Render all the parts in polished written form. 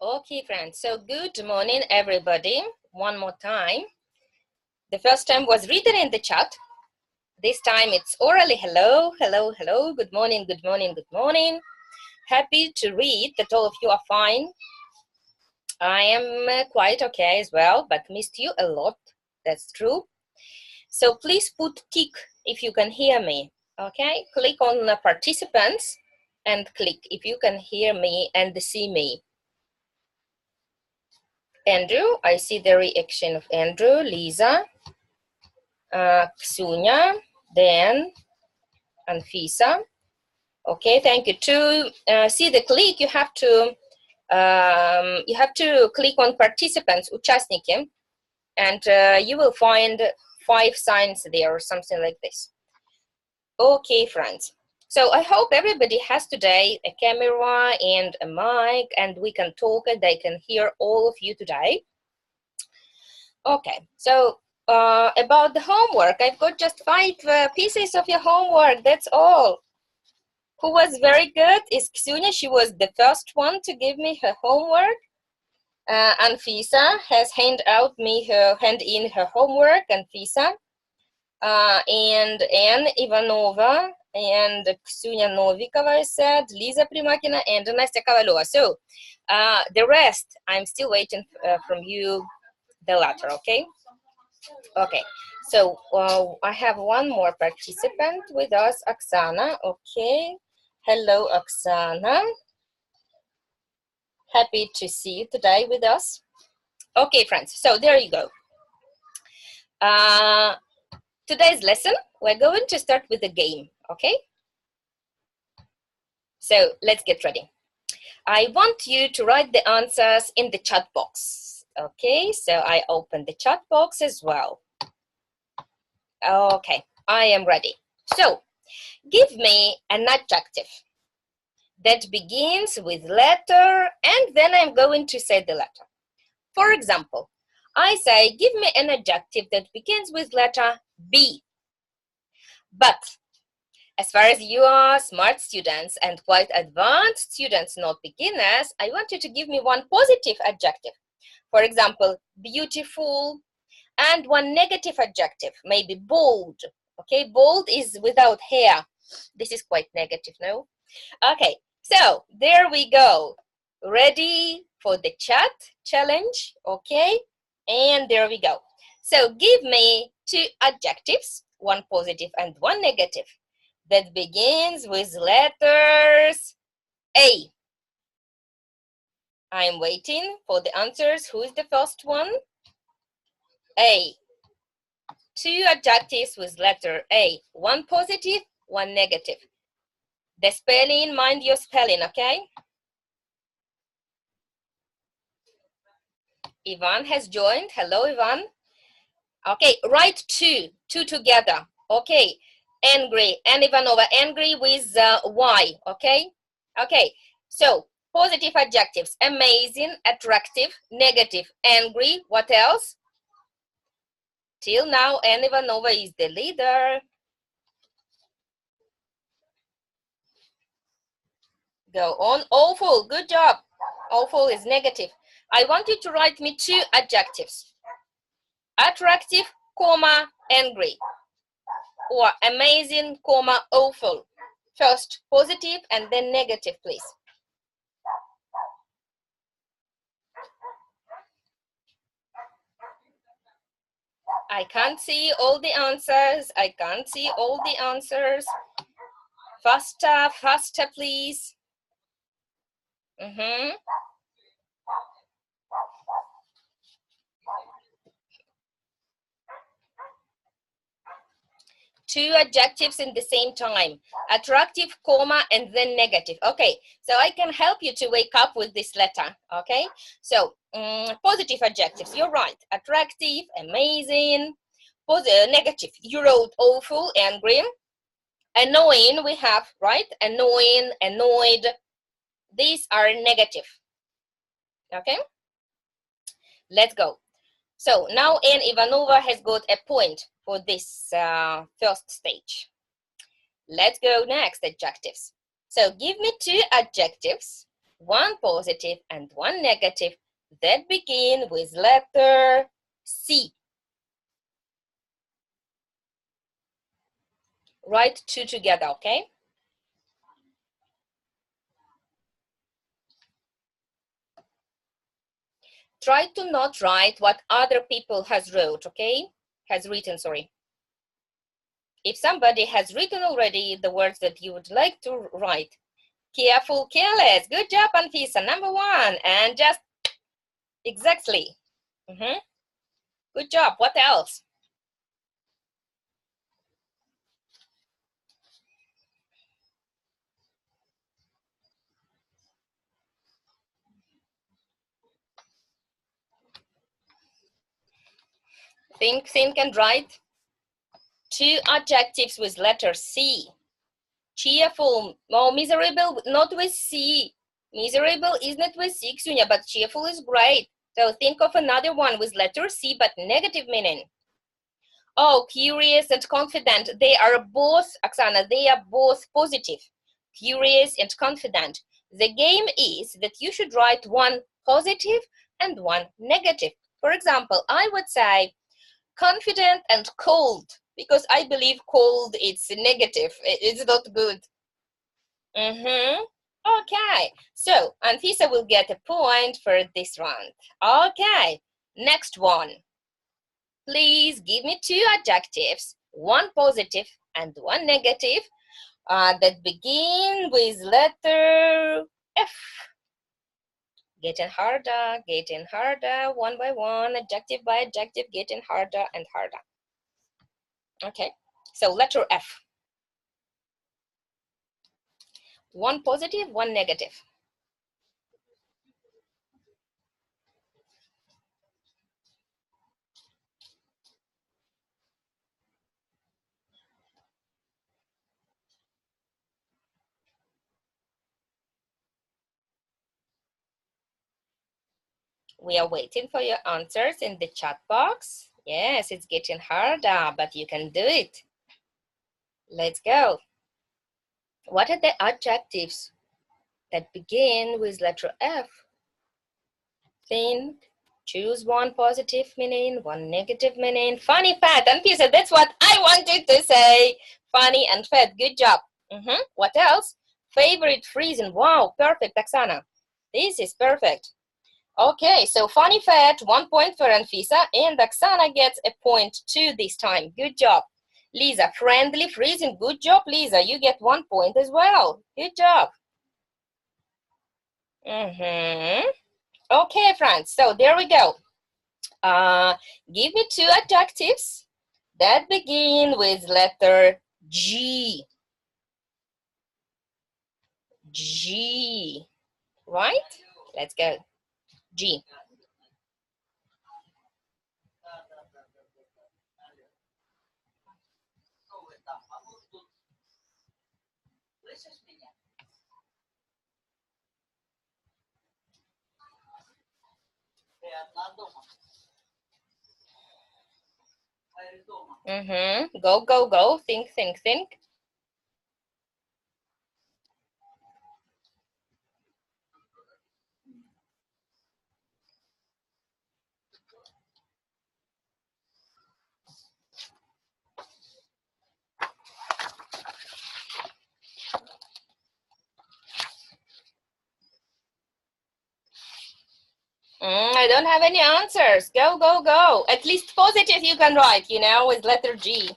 Okay, friends. So good morning, everybody. One more time. The first time was written in the chat. This time it's orally. Hello, hello, hello. Good morning, good morning, good morning. Happy to read that all of you are fine. I am quite okay as well, but missed you a lot. That's true. So please put tick if you can hear me. Okay, click on the participants and click if you can hear me and see me. Andrew, I see the reaction of Andrew, Lisa, Ksunya, Dan, and Fisa. Okay, thank you. To see the click, you have to click on participants, участники, and you will find 5 signs there or something like this. Okay, friends. So I hope everybody has today a camera and a mic, and we can talk and they can hear all of you today. Okay, so about the homework, I've got just 5 pieces of your homework, that's all. Who was very good is Ksunya. She was the first one to give me her homework. Anfisa has hand in her homework, Anfisa. And Anne Ivanova and Ksunya Novikova said, Lisa Primakina and Nastya Kovalova. So the rest, I'm still waiting from you the latter, okay? Okay, so I have one more participant with us, Oksana. Okay, hello, Oksana. Happy to see you today with us. Okay, friends, so there you go. Today's lesson, we're going to start with a game, okay? So let's get ready. I want you to write the answers in the chat box, okay? So I open the chat box as well. Okay, I am ready. So, give me an adjective that begins with letter, and then I'm going to say the letter. For example, I say, give me an adjective that begins with letter B. But as far as you are smart students and quite advanced students, not beginners, I want you to give me one positive adjective. For example, beautiful, and one negative adjective, maybe bold. Okay, bold is without hair. This is quite negative, no? Okay, so there we go. Ready for the chat challenge, okay? And there we go. So give me 2 adjectives, one positive and one negative, that begins with letters A. I'm waiting for the answers. Who is the first one? A. 2 adjectives with letter A, one positive, one negative. The spelling, mind your spelling, okay? Ivan has joined. Hello, Ivan. Okay, write 2 together. Okay, angry, and Ivanova, angry with Y, okay? Okay, so positive adjectives, amazing, attractive, negative, angry, what else? Till now, Anna Ivanova is the leader. Go on. Awful. Good job. Awful is negative. I want you to write me 2 adjectives. Attractive, comma, angry. Or amazing, comma, awful. First positive and then negative, please. I can't see all the answers. I can't see all the answers. Faster, faster, please. Mm-hmm. Two adjectives in the same time, attractive, comma, and then negative. Okay, so I can help you to wake up with this letter, okay? So, positive adjectives, you're right, attractive, amazing. Negative, you wrote awful, angry. Annoying, we have, right? Annoying, annoyed. These are negative, okay? Let's go. So now Anne Ivanova has got a point for this first stage. Let's go next, adjectives. So give me 2 adjectives one positive and one negative that begin with letter C. Write two together, okay? Try to not write what other people has written, sorry. If somebody has written already the words that you would like to write, careful, careless. Good job, Anfisa, number one. And just exactly. Good job. What else? Think and write. Two adjectives with letter C. Cheerful, oh, miserable, not with C. Miserable is not with C, Ksunya, but cheerful is great. So think of another one with letter C, but negative meaning. Oh, curious and confident. They are both, Oksana, they are both positive. Curious and confident. The game is that you should write one positive and one negative. For example, I would say confident and cold, because I believe cold is negative. It's not good. Okay, so Anfisa will get a point for this round. Okay, next one. Please give me two adjectives, one positive and one negative, that begin with letter F. Getting harder, one by one, adjective by adjective, getting harder and harder. Okay, so letter F. One positive, one negative. We are waiting for your answers in the chat box. Yes, it's getting harder, but you can do it. Let's go. What are the adjectives that begin with letter F? Think. Choose one positive meaning, one negative meaning. Funny, fat, and Pisa. That's what I wanted to say. Funny and fat. Good job. What else? Favorite reason. Wow, perfect, Oksana. This is perfect. Okay, so funny, fat, 1 point for Anfisa, and Oksana gets a point too this time. Good job. Lisa, friendly, freezing. Good job, Lisa. You get 1 point as well. Good job. Okay, friends, so there we go. Give me two adjectives that begin with letter G. G, right? Let's go. G. Go, go, go. Think, think, think. I don't have any answers. Go, go, go. At least positive you can write, you know, with letter G.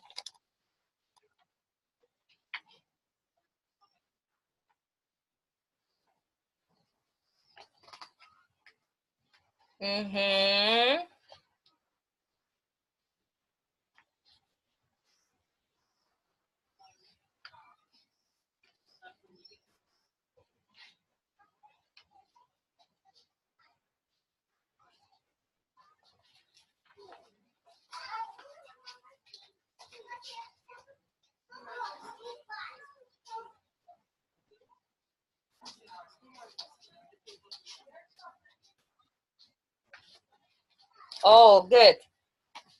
Oh, good.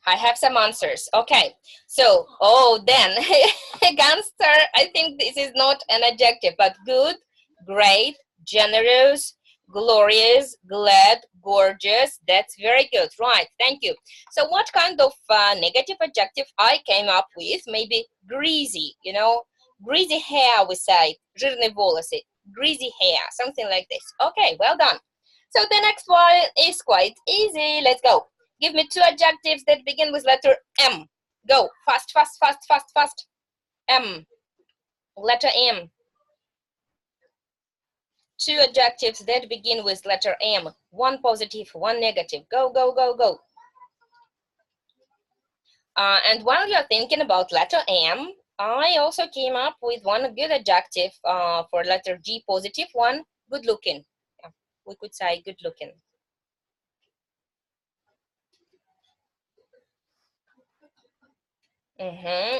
I have some answers. Okay, so, gangster, I think this is not an adjective, but good, great, generous, glorious, glad, gorgeous. That's very good. Right, thank you. So what kind of negative adjective I came up with? Maybe greasy, you know, greasy hair we say, жирные волосы, greasy hair, something like this. Okay, well done. So the next one is quite easy. Let's go. Give me 2 adjectives that begin with letter M. Go, fast, fast, fast, fast, fast. M, letter M. 2 adjectives that begin with letter M. 1 positive, 1 negative. Go, go, go, go. And while you're thinking about letter M, I also came up with one good adjective for letter G, positive one, good looking. Yeah, we could say good looking.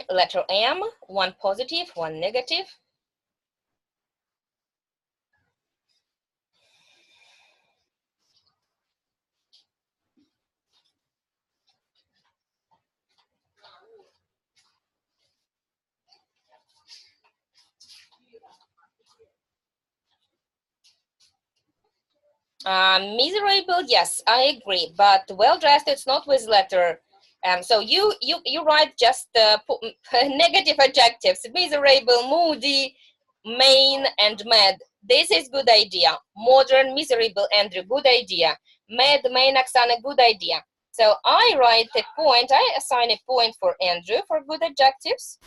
Letter M, 1 positive, 1 negative. Miserable, yes, I agree, but well-dressed, it's not with letter M. So you write just negative adjectives: miserable, moody, mean, and mad. This is good idea. Modern, miserable, Andrew, good idea. Mad, mean, Oksana, good idea. So I write a point, I assign a point for Andrew for good adjectives,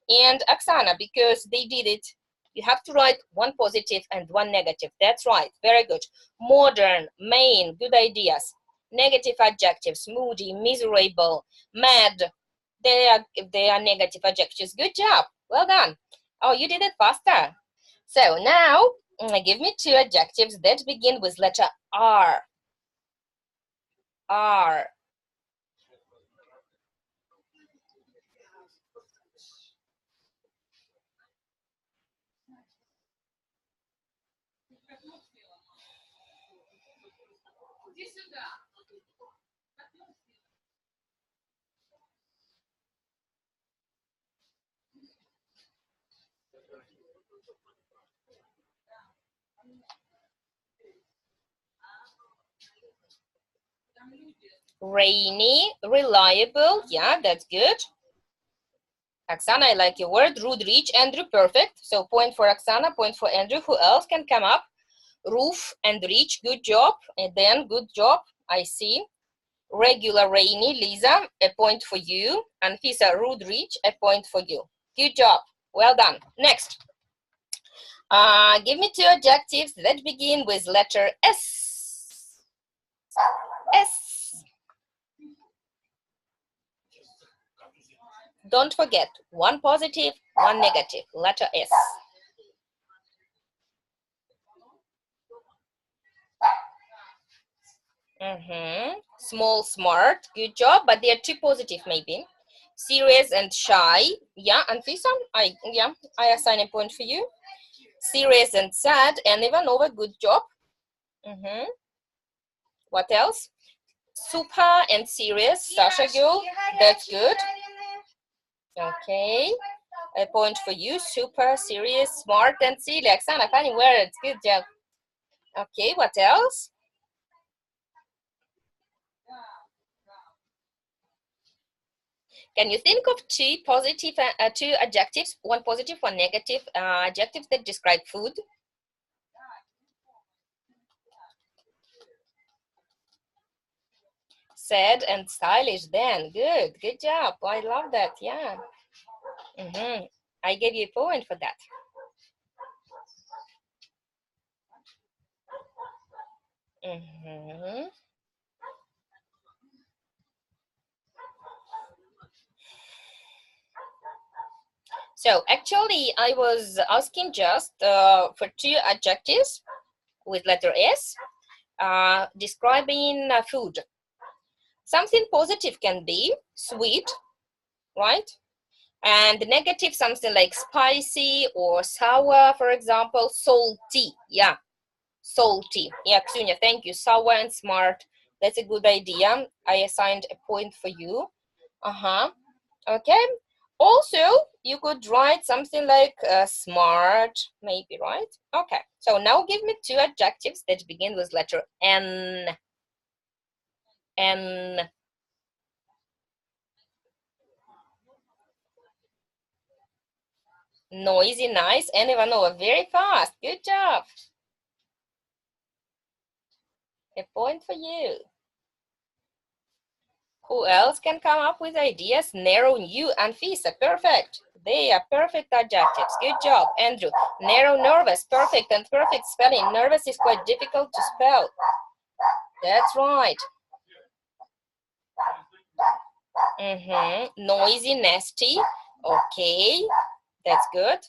and Oksana, because they did it. You have to write 1 positive and 1 negative. That's right. Very good. Modern, mean, good ideas. Negative adjectives: moody, miserable, mad. They are negative adjectives. Good job. Well done. Oh, you did it faster. So now give me 2 adjectives that begin with letter R. R. Rainy, reliable. Yeah, that's good. Oksana, I like your word. Rude, rich. Andrew, perfect. So point for Oksana, point for Andrew. Who else can come up? Roof and rich, good job. And then good job, I see. Regular, rainy. Lisa, a point for you. Anfisa, rude, rich, a point for you. Good job. Well done. Next. Give me 2 adjectives that begin with letter S. S. Don't forget, 1 positive, 1 negative. Letter S. Small, smart, good job, but they are 2 positive maybe. Serious and shy. Yeah, Anfisa, I assign a point for you. Serious and sad, and Ivanova, good job. What else? Super and serious, Sasha girl, that's good. Okay, a point for you. Super, serious, smart, and silly. Oksana, funny words, good job. Okay, what else? Can you think of 2 positive, 2 adjectives, 1 positive, 1 negative adjectives that describe food? Sad and stylish. Then good job. I love that. Yeah. I gave you a point for that. So actually, I was asking just for 2 adjectives with letter S describing food. Something positive can be sweet, right? And negative, something like spicy or sour, for example. Salty, yeah, salty. Yeah, Ksunya, thank you. Sour and smart, that's a good idea. I assigned a point for you. Okay. Also, you could write something like smart, maybe, right? Okay, so now give me two adjectives that begin with letter N. N. Noisy, nice, and Ivanova, very fast. Good job. A point for you. Who else can come up with ideas? Narrow, you, and Fisa, perfect. They are perfect adjectives. Good job, Andrew. Narrow, nervous, perfect, and perfect spelling. Nervous is quite difficult to spell. That's right. Noisy, nasty. Okay, that's good.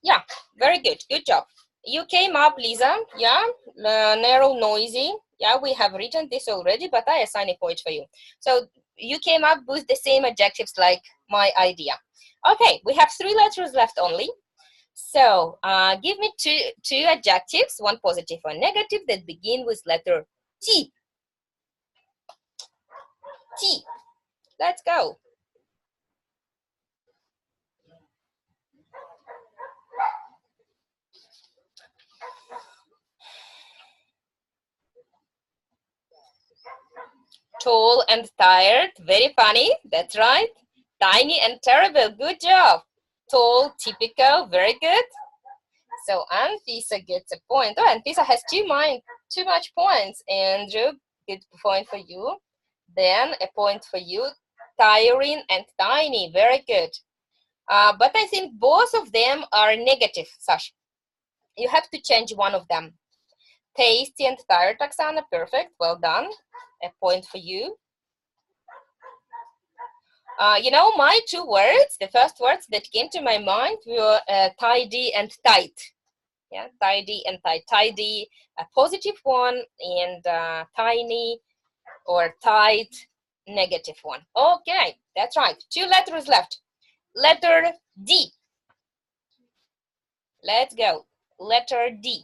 Yeah, very good. Good job. You came up, Lisa. Yeah, narrow, noisy. Yeah, we have written this already, but I assign a point for you. So you came up with the same adjectives like my idea. Okay, we have 3 letters left only. So give me two adjectives, one positive, one negative, that begin with letter T. T. Let's go. Tall and tired, very funny, that's right. Tiny and terrible, good job. Tall, typical, very good. So Anfisa gets a point. Oh, Anfisa has too much points. Andrew, good point for you. Then a point for you. Tiring and tiny, very good. But I think both of them are negative, Sasha. You have to change one of them. Tasty and tired, Oksana, perfect, well done. A point for you. You know, my 2 words, the first words that came to my mind were tidy and tight. Yeah, tidy and tight. Tidy, a positive one, and tiny or tight, negative one. Okay, that's right. 2 letters left. Letter D. Let's go. Letter D.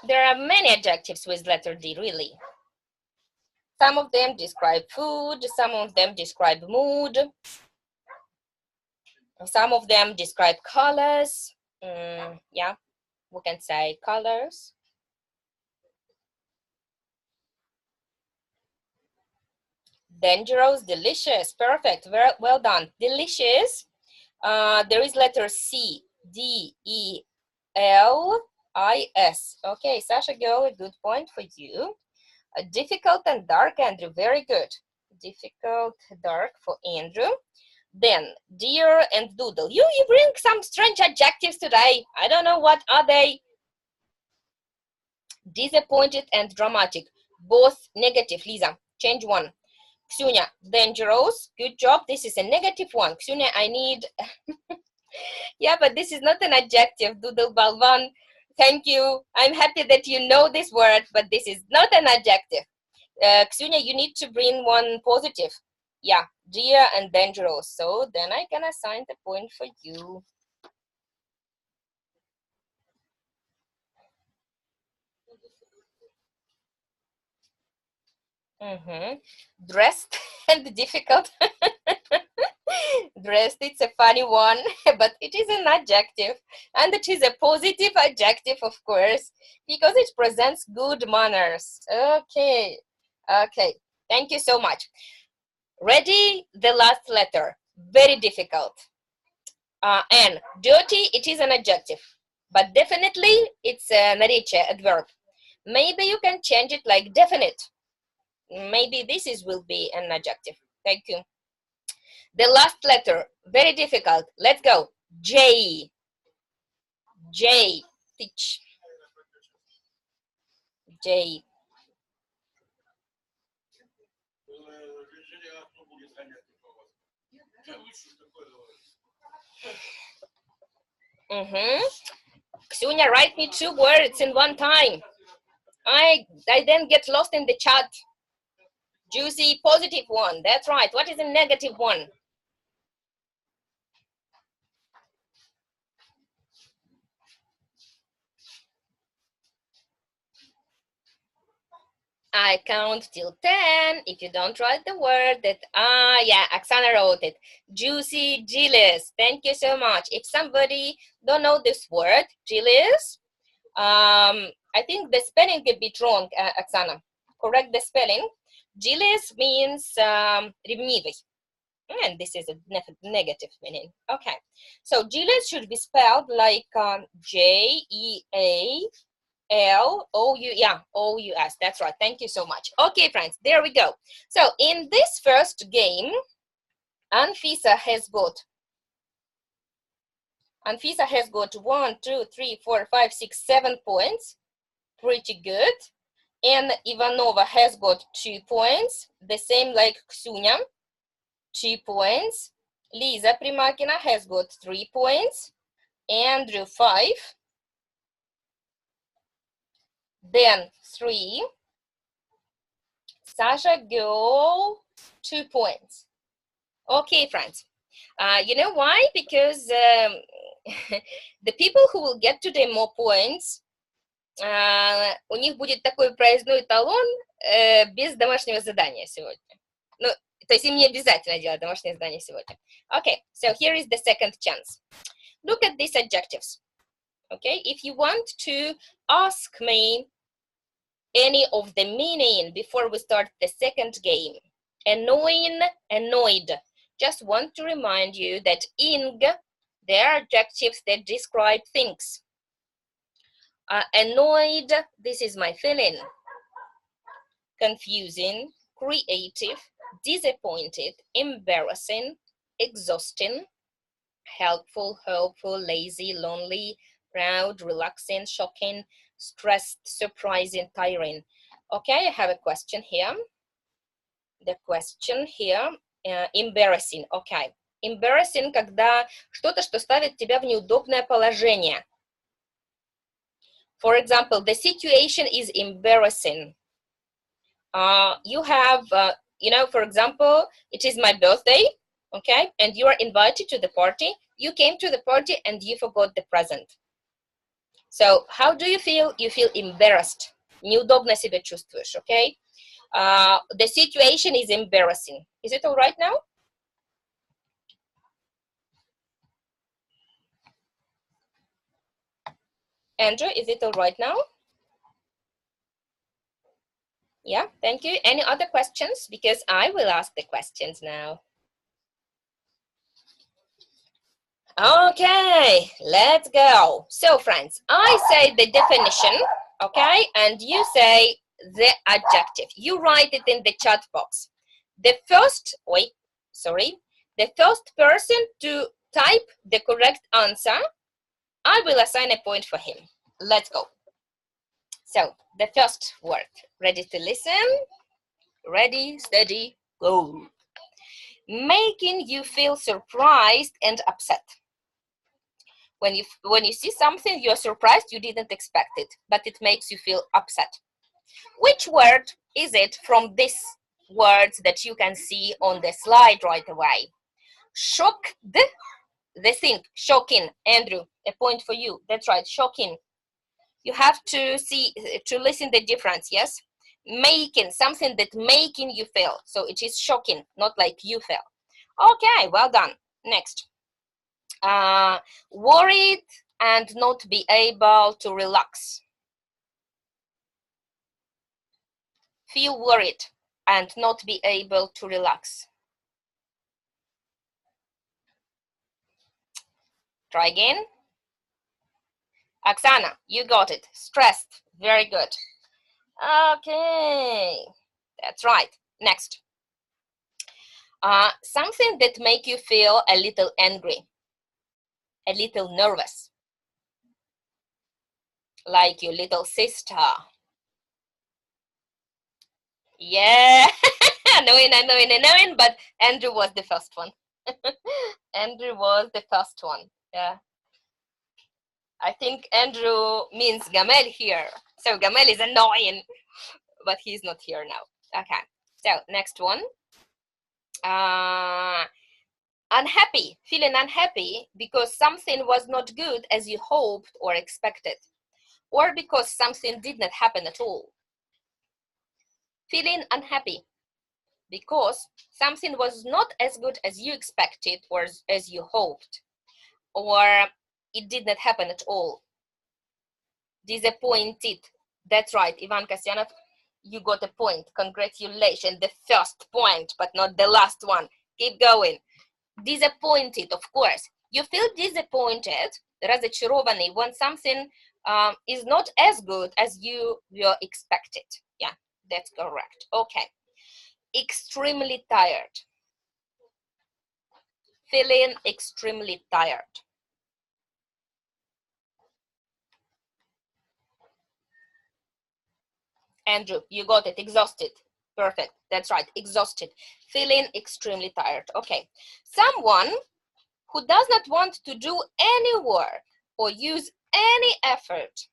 There are many adjectives with letter D, really. Some of them describe food, some of them describe mood, some of them describe colors. Yeah, we can say colors. Dangerous, delicious, perfect, very well done. Delicious. There is letter C, D, E, L, I, S. Okay, Sasha, go, a good point for you. Difficult and dark, Andrew, very good. Difficult, dark for Andrew. Then, dear and doodle. You bring some strange adjectives today. I don't know what are they. Disappointed and dramatic. Both negative, Lisa. Change one. Ksunya, dangerous. Good job. This is a negative one. Ksunya, I need... Yeah, but this is not an adjective, doodle balvan. Thank you. I'm happy that you know this word, but this is not an adjective. Ksunya, you need to bring one positive. Yeah, dear and dangerous. So then I can assign the point for you. Dressed and difficult. Dressed, it's a funny one, but it is an adjective, and it is a positive adjective, of course, because it presents good manners. Okay, okay, thank you so much. Ready? The last letter, very difficult. And dirty, it is an adjective, but definitely it's a narrative adverb. Maybe you can change it like definite. Maybe will be an adjective. Thank you. The last letter, very difficult. Let's go. J. J. Teach. J. Ksunya, write me 2 words in one time. I then get lost in the chat. Juicy, positive one. That's right. What is a negative one? I count till 10. If you don't write the word that, yeah, Oksana wrote it. Juicy, jealous. Thank you so much. If somebody don't know this word, jealous, I think the spelling a bit wrong, Oksana. Correct the spelling. Jealous means ревнивый. And this is a negative meaning. Okay, so jealous should be spelled like J-E-A-L-O-U, yeah, O-U-S. That's right. Thank you so much. Okay, friends, there we go. So in this first game, Anfisa has got 1, 2, 3, 4, 5, 6, 7 points. Pretty good. And Ivanova has got 2 points, the same like Ksunya, 2 points. Lisa Primakina has got 3 points. Andrew 5. Then 3. Sasha Girl 2 points. Okay, friends. You know why? Because the people who will get today more points, у них будет такой проездной талон без домашнего задания сегодня. Ну, то есть им не обязательно делать домашнее задание сегодня. Okay, so here is the second chance. Look at these adjectives. Okay, if you want to ask me any of the meaning before we start the second game, annoying, annoyed. Just want to remind you that ing, they are adjectives that describe things. Annoyed, this is my feeling. Confusing, creative, disappointed, embarrassing, exhausting, helpful, hopeful, lazy, lonely, proud, relaxing, shocking, stressed, surprising, tiring. Okay, I have a question here. The question here, embarrassing, okay. Embarrassing, когда что-то, что ставит тебя в неудобное положение. For example, the situation is embarrassing. You have, you know, for example, it is my birthday, okay, and you are invited to the party. You came to the party and you forgot the present. So how do you feel? You feel embarrassed. Неудобно себя чувствуешь, okay? The situation is embarrassing. Is it all right now? Andrew, is it all right now? Yeah, thank you. Any other questions? Because I will ask the questions now. Okay, let's go. So friends, I say the definition, okay, and you say the adjective. You write it in the chat box. The first, the first person to type the correct answer, I will assign a point for him. Let's go. So the first word, ready to listen? Ready, steady, go. Making you feel surprised and upset. When you see something, you're surprised, you didn't expect it, but it makes you feel upset. Which word is it from these words that you can see on the slide right away? Shocked, the thing, shocking. Andrew, a point for you. That's right, shocking. You have to listen the difference, yes? Making, something that making you feel. So it is shocking, not like you feel. Okay, well done. Next. Worried and not be able to relax. Feel worried and not be able to relax. Try again. Oksana, you got it. Stressed. Very good. Okay, that's right. Next. Something that make you feel a little angry, a little nervous, like your little sister. Yeah, knowing, but Andrew was the first one. Andrew was the first one. Yeah. I think Andrew means Gamal here. So Gamal is annoying, but he's not here now. Okay, so next one. Unhappy, feeling unhappy because something was not good as you hoped or expected, or because something did not happen at all. Feeling unhappy because something was not as good as you expected or as you hoped, or it did not happen at all. Disappointed. That's right, Ivan Kasyanov, you got a point. Congratulations, the first point, but not the last one. Keep going. Disappointed, of course. You feel disappointed, разочарованный, when something is not as good as you were expected. Yeah, that's correct. Okay. Extremely tired. Feeling extremely tired. Andrew, you got it. Exhausted. Perfect. That's right. Exhausted. Feeling extremely tired. Okay. Someone who does not want to do any work or use any effort.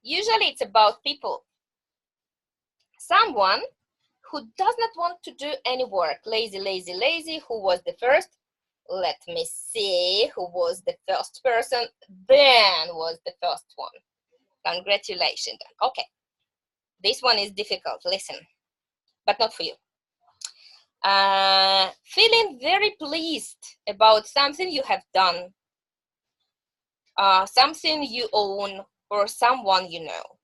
Usually it's about people. Someone who does not want to do any work. Lazy, lazy, lazy. Who was the first? Let me see who was the first person. Ben was the first one. Congratulations. Okay. This one is difficult. Listen, but not for you. Feeling very pleased about something you have done, something you own, or someone you know.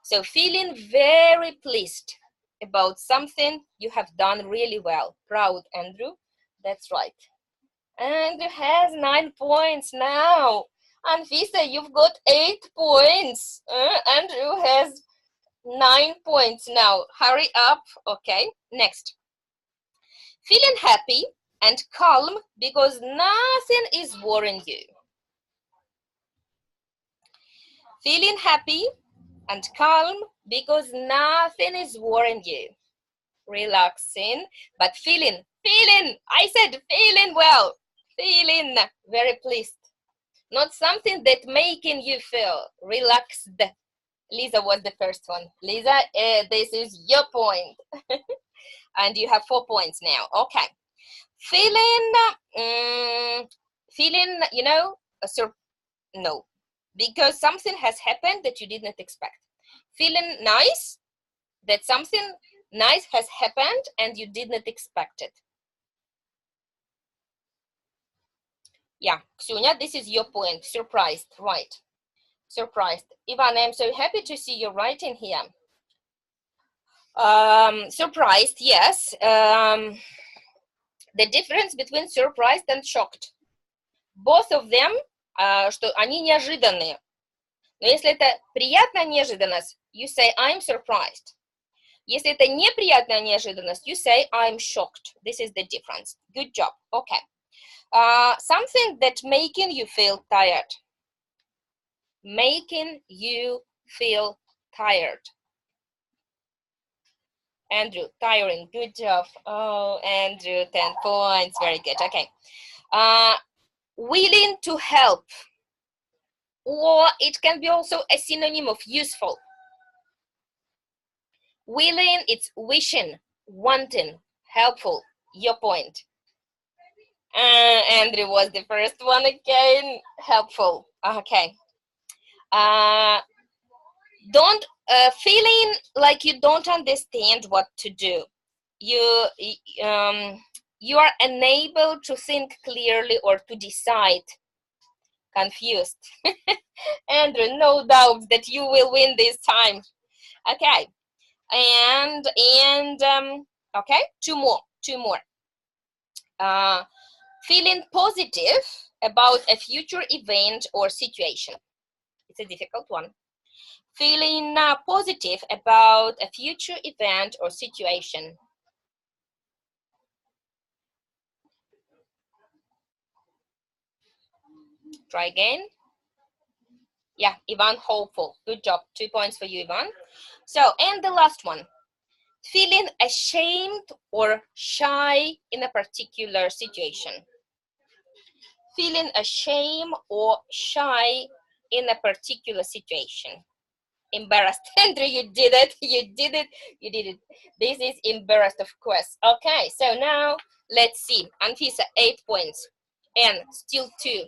So feeling very pleased about something you have done really well. Proud, Andrew. That's right. Andrew has 9 points now. Anfisa, you've got 8 points. Andrew has 9 points now. Hurry up. Okay, next. Feeling happy and calm because nothing is worrying you. Feeling happy and calm because nothing is worrying you. Relaxing, but feeling, I said feeling well, feeling very pleased. Not something that making you feel relaxed. Lisa was the first one. Lisa, this is your point. And you have 4 points now. Okay. Feeling, you know, no, because something has happened that you did not expect. Feeling nice, that something nice has happened and you did not expect it. Yeah, Ksunya, this is your point. Surprised, right? Surprised. Ivan, I'm so happy to see you writing here. Surprised, yes. The difference between surprised and shocked. Both of them, что они неожиданные. Но если это приятная неожиданность, you say I'm surprised. Если это неприятная неожиданность, you say I'm shocked. This is the difference. Good job. Okay. Something that making you feel tired. Making you feel tired. Andrew, tiring. Good job. Oh, Andrew, 10 points. Very good. Okay. Willing to help. Or it can be also a synonym of useful. Willing, it's wishing, wanting, helpful. Your point. Andrew was the first one again. Helpful. Okay. Feeling like you don't understand what to do. You are unable to think clearly or to decide. Confused. Andrew, no doubt that you will win this time. Okay. And okay, two more. Feeling positive about a future event or situation. It's a difficult one. Feeling positive about a future event or situation. Try again. Yeah, Ivan, hopeful. Good job. 2 points for you, Ivan. So, and the last one. Feeling ashamed or shy in a particular situation. feeling ashamed or shy in a particular situation. Embarrassed. Andrew, you did it. You did it. You did it. This is embarrassed, of course. Okay, so now let's see. Anfisa, 8 points. Anne, still 2.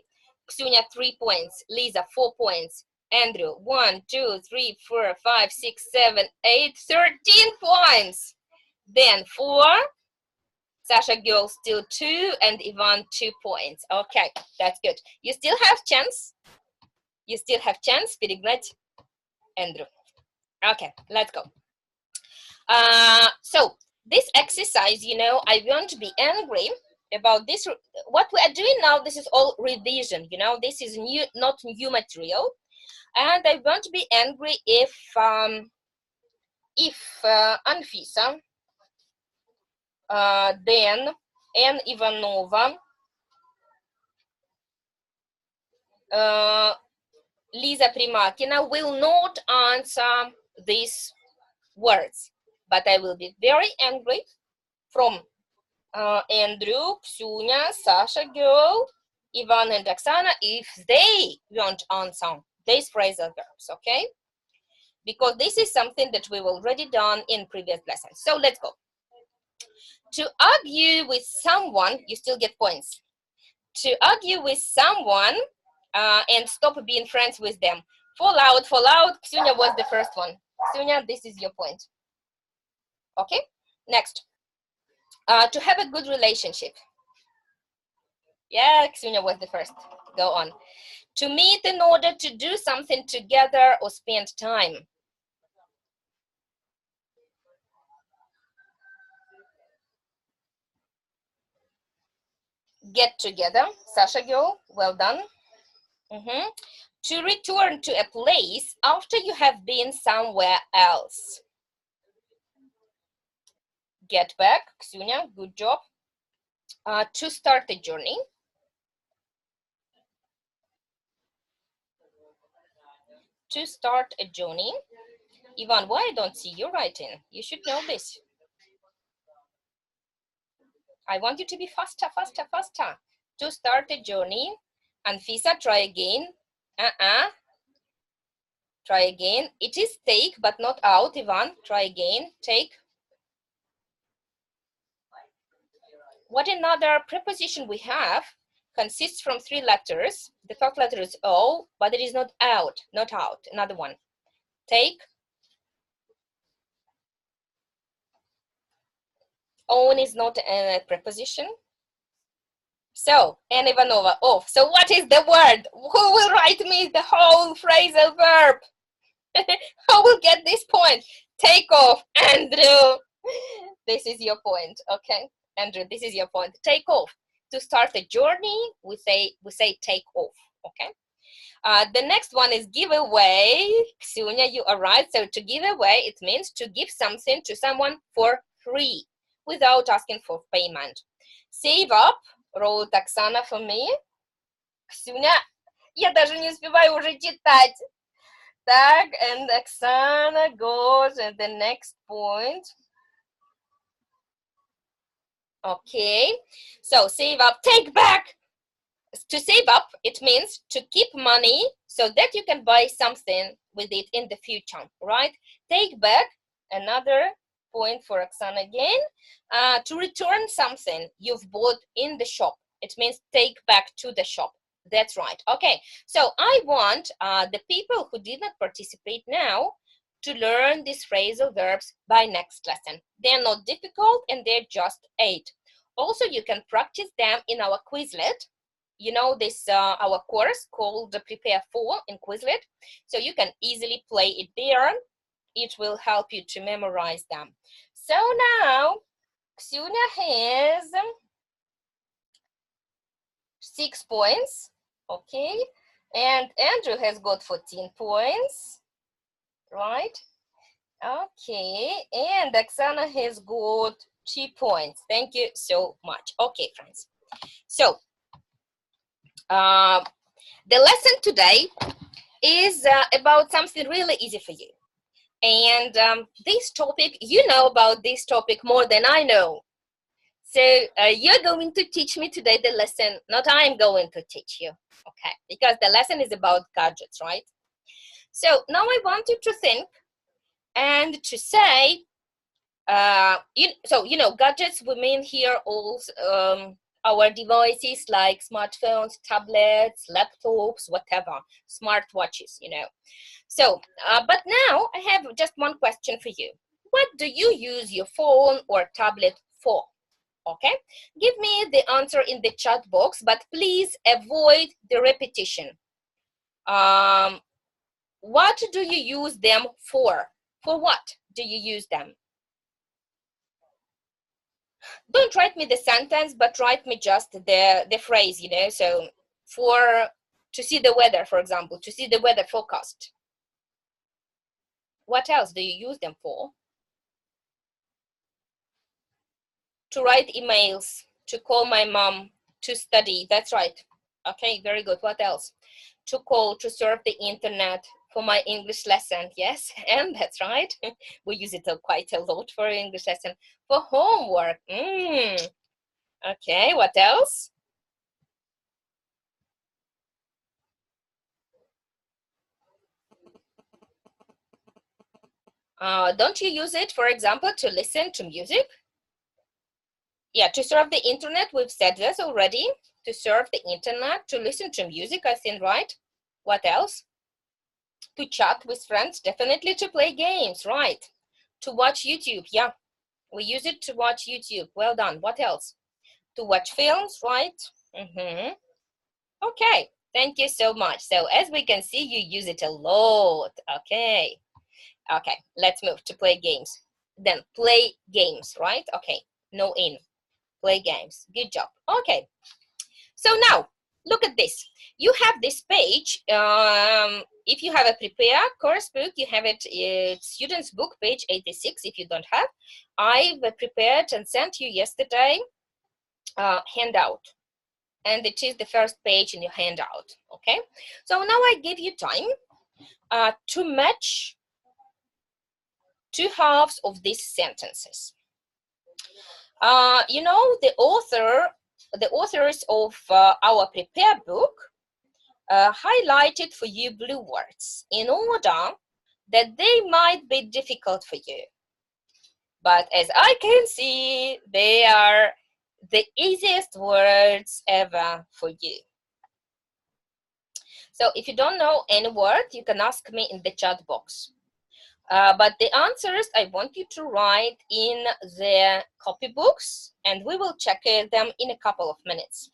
Ksunya, 3 points. Lisa, 4 points. Andrew, 1, 2, 3, 4, 5, 6, 7, 8, 13 points. Then 4. Sasha girl still 2 and Ivan 2 points. Okay, that's good. You still have chance. You still have chance. Перегнать Andrew. Okay, let's go. So this exercise, you know, I want to be angry about this. What we are doing now, this is all revision. You know, this is new, not new material, and I want to be angry if Anfisa, then Anne Ivanova, Lisa Primakina will not answer these words, but I will be very angry from Andrew, Ksunya, Sasha girl, Ivan and Oksana if they won't answer these phrasal verbs, okay? Because this is something that we've already done in previous lessons. So let's go. To argue with someone, you still get points. To argue with someone and stop being friends with them. Fall out. Ksunya was the first one. Ksunya, this is your point. Okay, next. To have a good relationship. Yeah, Ksunya was the first. Go on. To meet in order to do something together or spend time. Get together. Sasha girl, well done. To return to a place after you have been somewhere else. Get back. Ksunya, good job. To start a journey. To start a journey. Ivan, why I don't see you writing? You should know this. I want you to be faster. To start a journey. Anfisa, try again. Try again. It is take, but not out. Ivan, try again. Take. What another preposition we have consists from 3 letters. The first letter is O, but it is not out. Not out. Another one. Take. Own is not a preposition. So, Anna Ivanova, off. So what is the word? Who will write me the whole phrasal verb? Who will get this point? Take off, Andrew. This is your point, okay? Andrew, this is your point. Take off. To start a journey, we say take off, okay? The next one is give away. Ksunya, you are right. So to give away, it means to give something to someone for free without asking for payment. Save up, wrote Oksana for me. Ksunya, я даже не успеваю уже читать. Так, and Oksana goes at the next point. Okay, so save up, take back. To save up, it means to keep money so that you can buy something with it in the future, right? Take back, another point for Oksana again. To return something you've bought in the shop. It means take back to the shop. That's right. Okay, so I want the people who did not participate now to learn these phrasal verbs by next lesson. They're not difficult and they're just 8. Also, you can practice them in our Quizlet. You know this, our course called Prepare For in Quizlet. So you can easily play it there. It will help you to memorize them. So now, Ksunya has 6 points. Okay, and Andrew has got 14 points, right? Okay, and Oksana has got 2 points. Thank you so much. Okay, friends. So, the lesson today is about something really easy for you. And this topic, you know about this topic more than I know. So you're going to teach me today the lesson, not I'm going to teach you, okay? Because the lesson is about gadgets, right? So now I want you to think and to say, gadgets, we mean here all our devices like smartphones, tablets, laptops, whatever, smartwatches, So, but now I have just one question for you. What do you use your phone or tablet for? Okay, give me the answer in the chat box, but please avoid the repetition. What do you use them for? For what do you use them? Don't write me the sentence, but write me just the phrase, so to see the weather, for example, to see the weather forecast. What else do you use them for? To write emails, to call my mom, to study. That's right. Okay, very good. What else? To call, to surf the internet, for my English lesson. Yes, and that's right. We use it quite a lot for English lesson. For homework. Okay, what else? Don't you use it, for example, to listen to music? Yeah, to surf the internet, we've said this already. To surf the internet, to listen to music, I think, right? What else? To chat with friends, definitely. To play games, right? To watch YouTube, yeah. We use it to watch YouTube. Well done. What else? To watch films, right? Okay, thank you so much. So as we can see, you use it a lot. Okay, let's move to play games. Then play games, right? Okay, no in. Play games. Good job. Okay, so now look at this. You have this page. If you have a Prepare course book, you have it, students book, page 86. If you don't have, I've prepared and sent you yesterday handout, and it is the first page in your handout. Okay, so now I give you time to match two halves of these sentences. The authors of our Prepare book highlighted for you blue words in order that they might be difficult for you. But as I can see, they are the easiest words ever for you. So if you don't know any word, you can ask me in the chat box. But the answers I want you to write in the copybooks, and we will check them in a couple of minutes.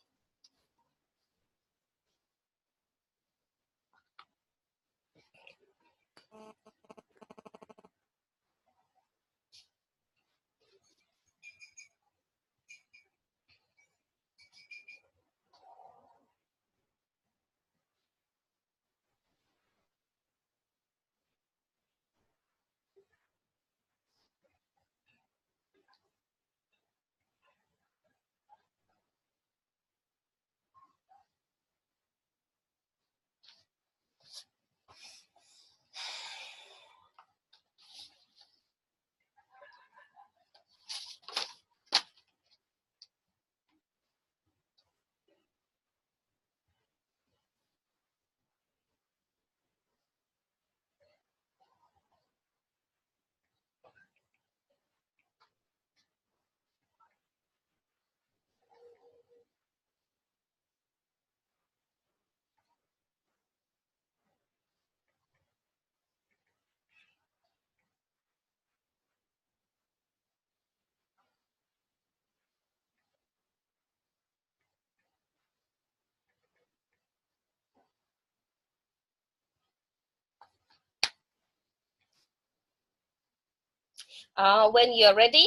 When you're ready,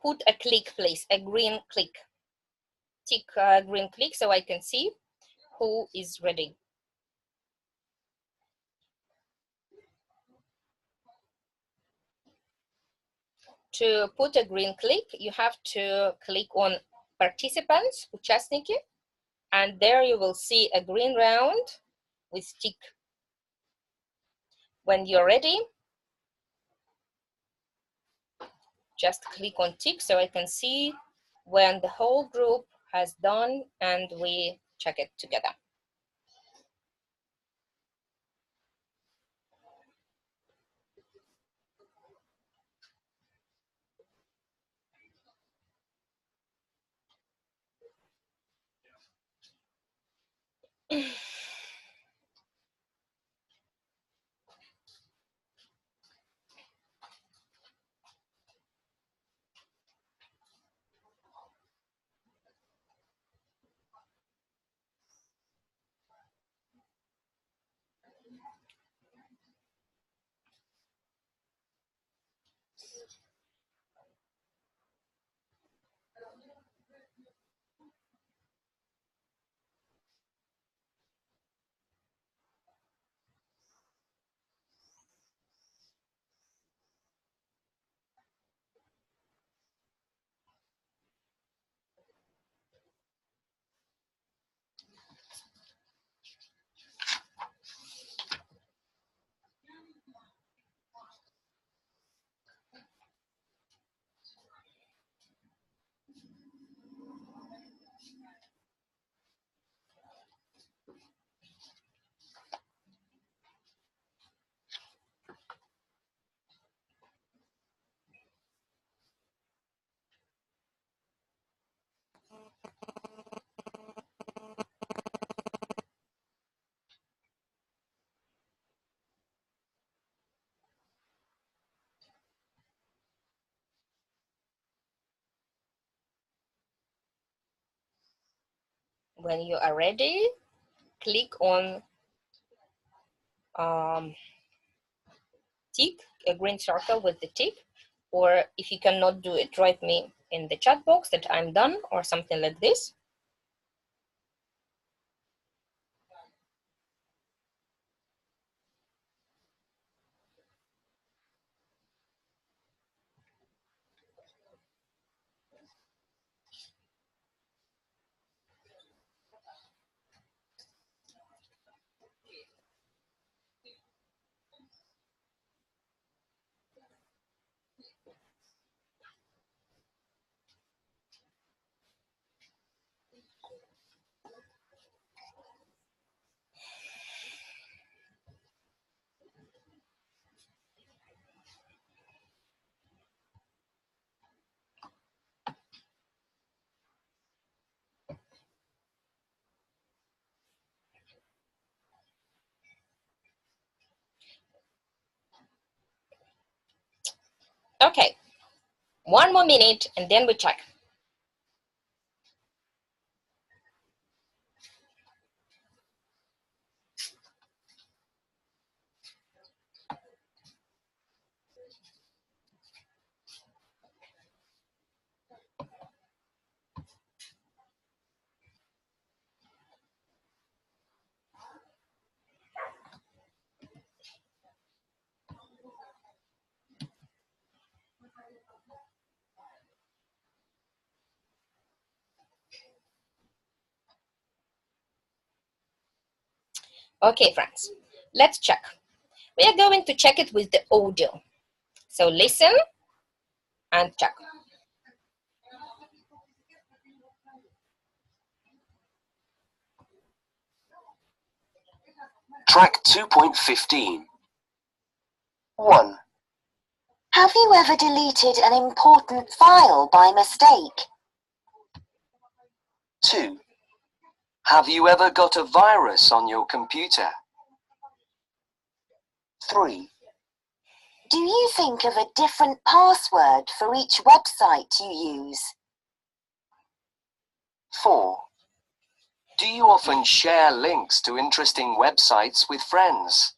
put a click, please, a green click. Tick green click so I can see who is ready. To put a green click, you have to click on participants, участники, and there you will see a green round with tick. When you're ready, just click on tick so I can see when the whole group has done and we check it together. When you are ready, click on tick, a green circle with the tick, or if you cannot do it, write me in the chat box that I'm done or something like this. Okay, one more minute and then we check. Okay, friends, let's check. We are going to check it with the audio. So listen and check. Track 2.15. 1. Have you ever deleted an important file by mistake? 2. Have you ever got a virus on your computer? 3. Do you think of a different password for each website you use? 4. Do you often share links to interesting websites with friends?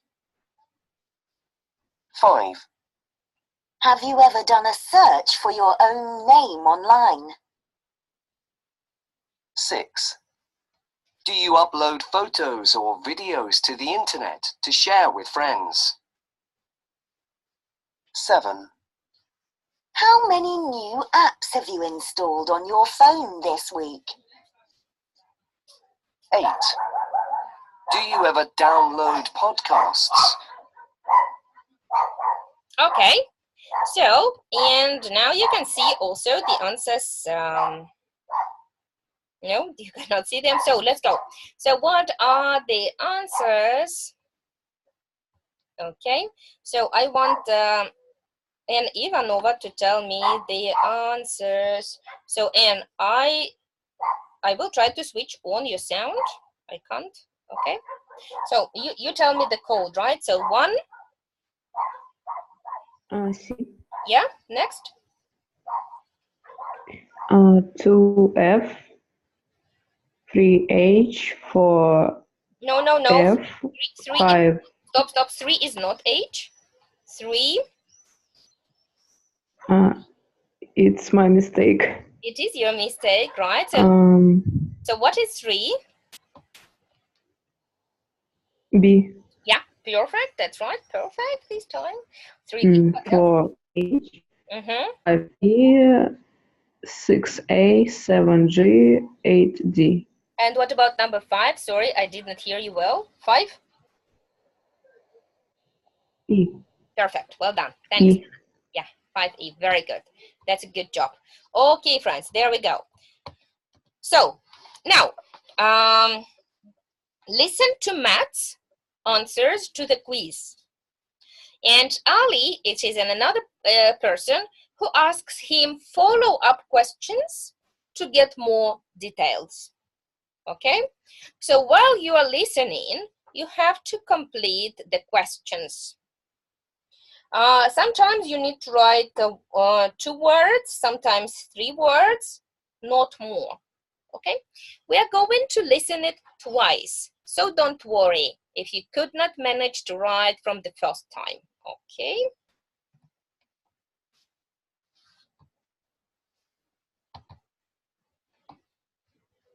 5. Have you ever done a search for your own name online? 6. Do you upload photos or videos to the internet to share with friends? 7. How many new apps have you installed on your phone this week? 8. Do you ever download podcasts? Okay, so, and now you can see also the answers No, you cannot see them. So let's go. So what are the answers? Okay, so I want Anne Ivanova to tell me the answers. So Anne, I will try to switch on your sound. I can't. Okay. So you tell me the code, right? So 1. C. Yeah. Next. 2F, 3H, 4F, No. 3. 5. Stop. 3 is not H. 3. It's my mistake. It is your mistake, right? So, so what is 3? B. Yeah, perfect. That's right. Perfect this time. 3. 4H, Mm-hmm. 5E, 6A, 7G, 8D. And what about number 5? Sorry, I didn't hear you well. 5? E. Perfect. Well done. Thanks. E. Yeah, 5E. Very good. That's a good job. Okay, friends, there we go. So now, listen to Matt's answers to the quiz. And Ali, it is another person who asks him follow-up questions to get more details. Okay, so while you are listening, you have to complete the questions. Sometimes you need to write 2 words, sometimes 3 words, not more. Okay, we are going to listen it twice, so don't worry if you could not manage to write from the first time. Okay.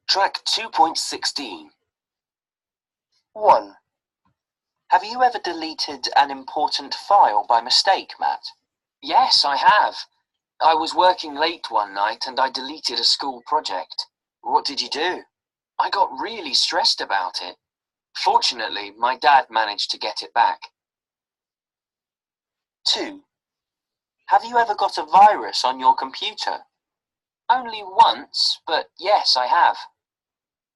Track 2.16. 1. Have you ever deleted an important file by mistake, Matt? Yes, I have. I was working late one night and I deleted a school project. What did you do? I got really stressed about it. Fortunately, my dad managed to get it back. 2. Have you ever got a virus on your computer? Only once, but yes, I have.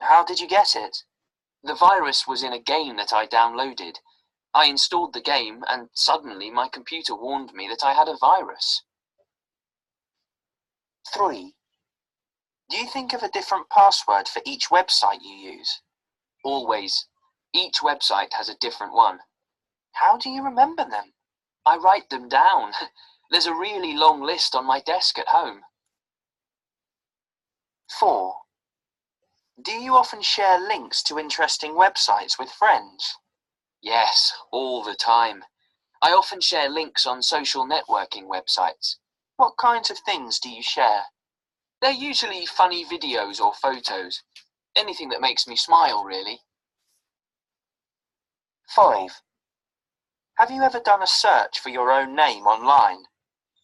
How did you get it? The virus was in a game that I downloaded. I installed the game and suddenly my computer warned me that I had a virus. 3. Do you think of a different password for each website you use? Always. Each website has a different one. How do you remember them? I write them down. There's a really long list on my desk at home. 4. Do you often share links to interesting websites with friends? Yes, all the time. I often share links on social networking websites. What kinds of things do you share? They're usually funny videos or photos. Anything that makes me smile, really. 5. Have you ever done a search for your own name online?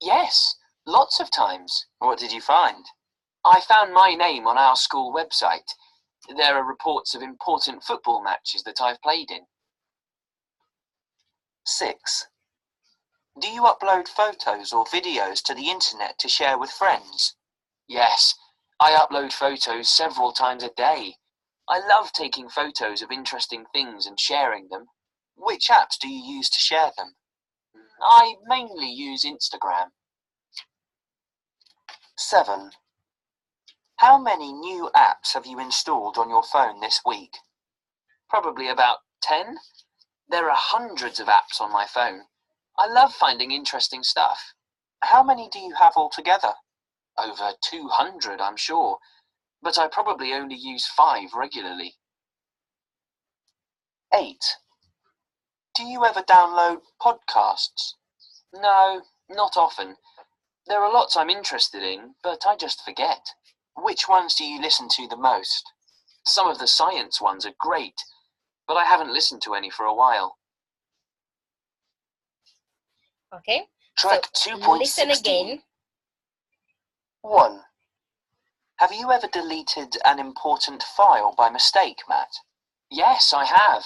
Yes, lots of times. What did you find? I found my name on our school website. There are reports of important football matches that I've played in. 6. Do you upload photos or videos to the internet to share with friends? Yes, I upload photos several times a day. I love taking photos of interesting things and sharing them. Which apps do you use to share them? I mainly use Instagram. 7. How many new apps have you installed on your phone this week? Probably about 10. There are hundreds of apps on my phone. I love finding interesting stuff. How many do you have altogether? Over 200, I'm sure, but I probably only use 5 regularly. 8. Do you ever download podcasts? No, not often. There are lots I'm interested in, but I just forget. Which ones do you listen to the most? Some of the science ones are great, but I haven't listened to any for a while. Okay. Track So 2.16. listen again. 1. Have you ever deleted an important file by mistake, Matt? Yes, I have.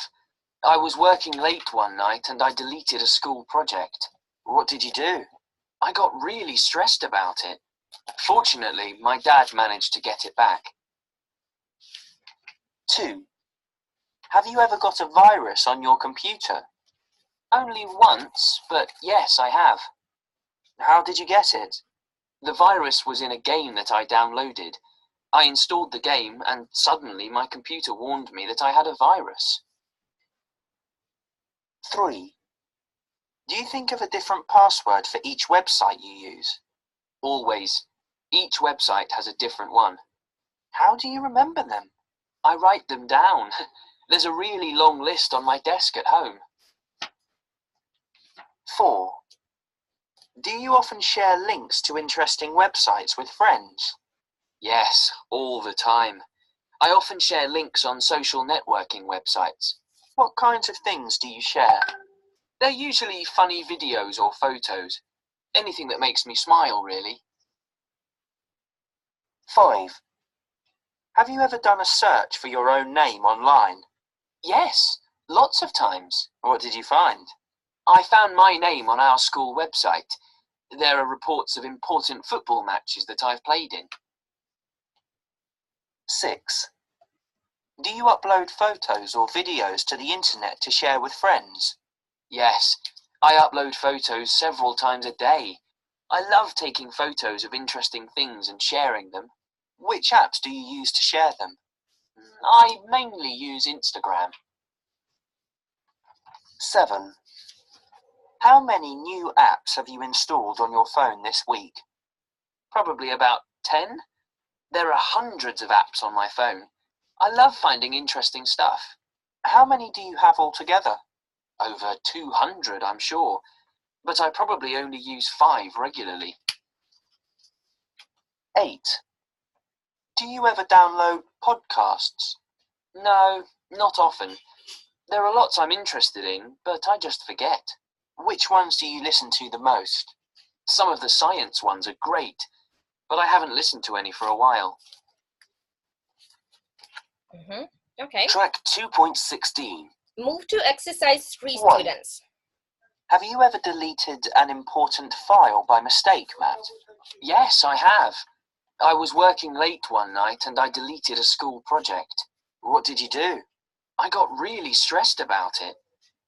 I was working late one night and I deleted a school project. What did you do? I got really stressed about it. Fortunately, my dad managed to get it back. 2. Have you ever got a virus on your computer? Only once, but yes, I have. How did you get it? The virus was in a game that I downloaded. I installed the game and suddenly my computer warned me that I had a virus. 3. Do you think of a different password for each website you use? Always. Each website has a different one. How do you remember them? I write them down. There's a really long list on my desk at home. 4. Do you often share links to interesting websites with friends? Yes, all the time. I often share links on social networking websites. What kinds of things do you share? They're usually funny videos or photos. Anything that makes me smile, really. 5. Have you ever done a search for your own name online? Yes, lots of times. What did you find? I found my name on our school website. There are reports of important football matches that I've played in. 6. Do you upload photos or videos to the internet to share with friends? Yes, I upload photos several times a day. I love taking photos of interesting things and sharing them. Which apps do you use to share them? I mainly use Instagram. 7. How many new apps have you installed on your phone this week? Probably about 10. There are hundreds of apps on my phone. I love finding interesting stuff. How many do you have altogether? Over 200, I'm sure, but I probably only use 5 regularly. 8. Do you ever download podcasts? No, not often. There are lots I'm interested in, but I just forget. Which ones do you listen to the most? Some of the science ones are great, but I haven't listened to any for a while. Okay. Track 2.16. Move to exercise 3, 1. students. Have you ever deleted an important file by mistake, Matt? Yes, I have. I was working late one night and I deleted a school project. What did you do? I got really stressed about it.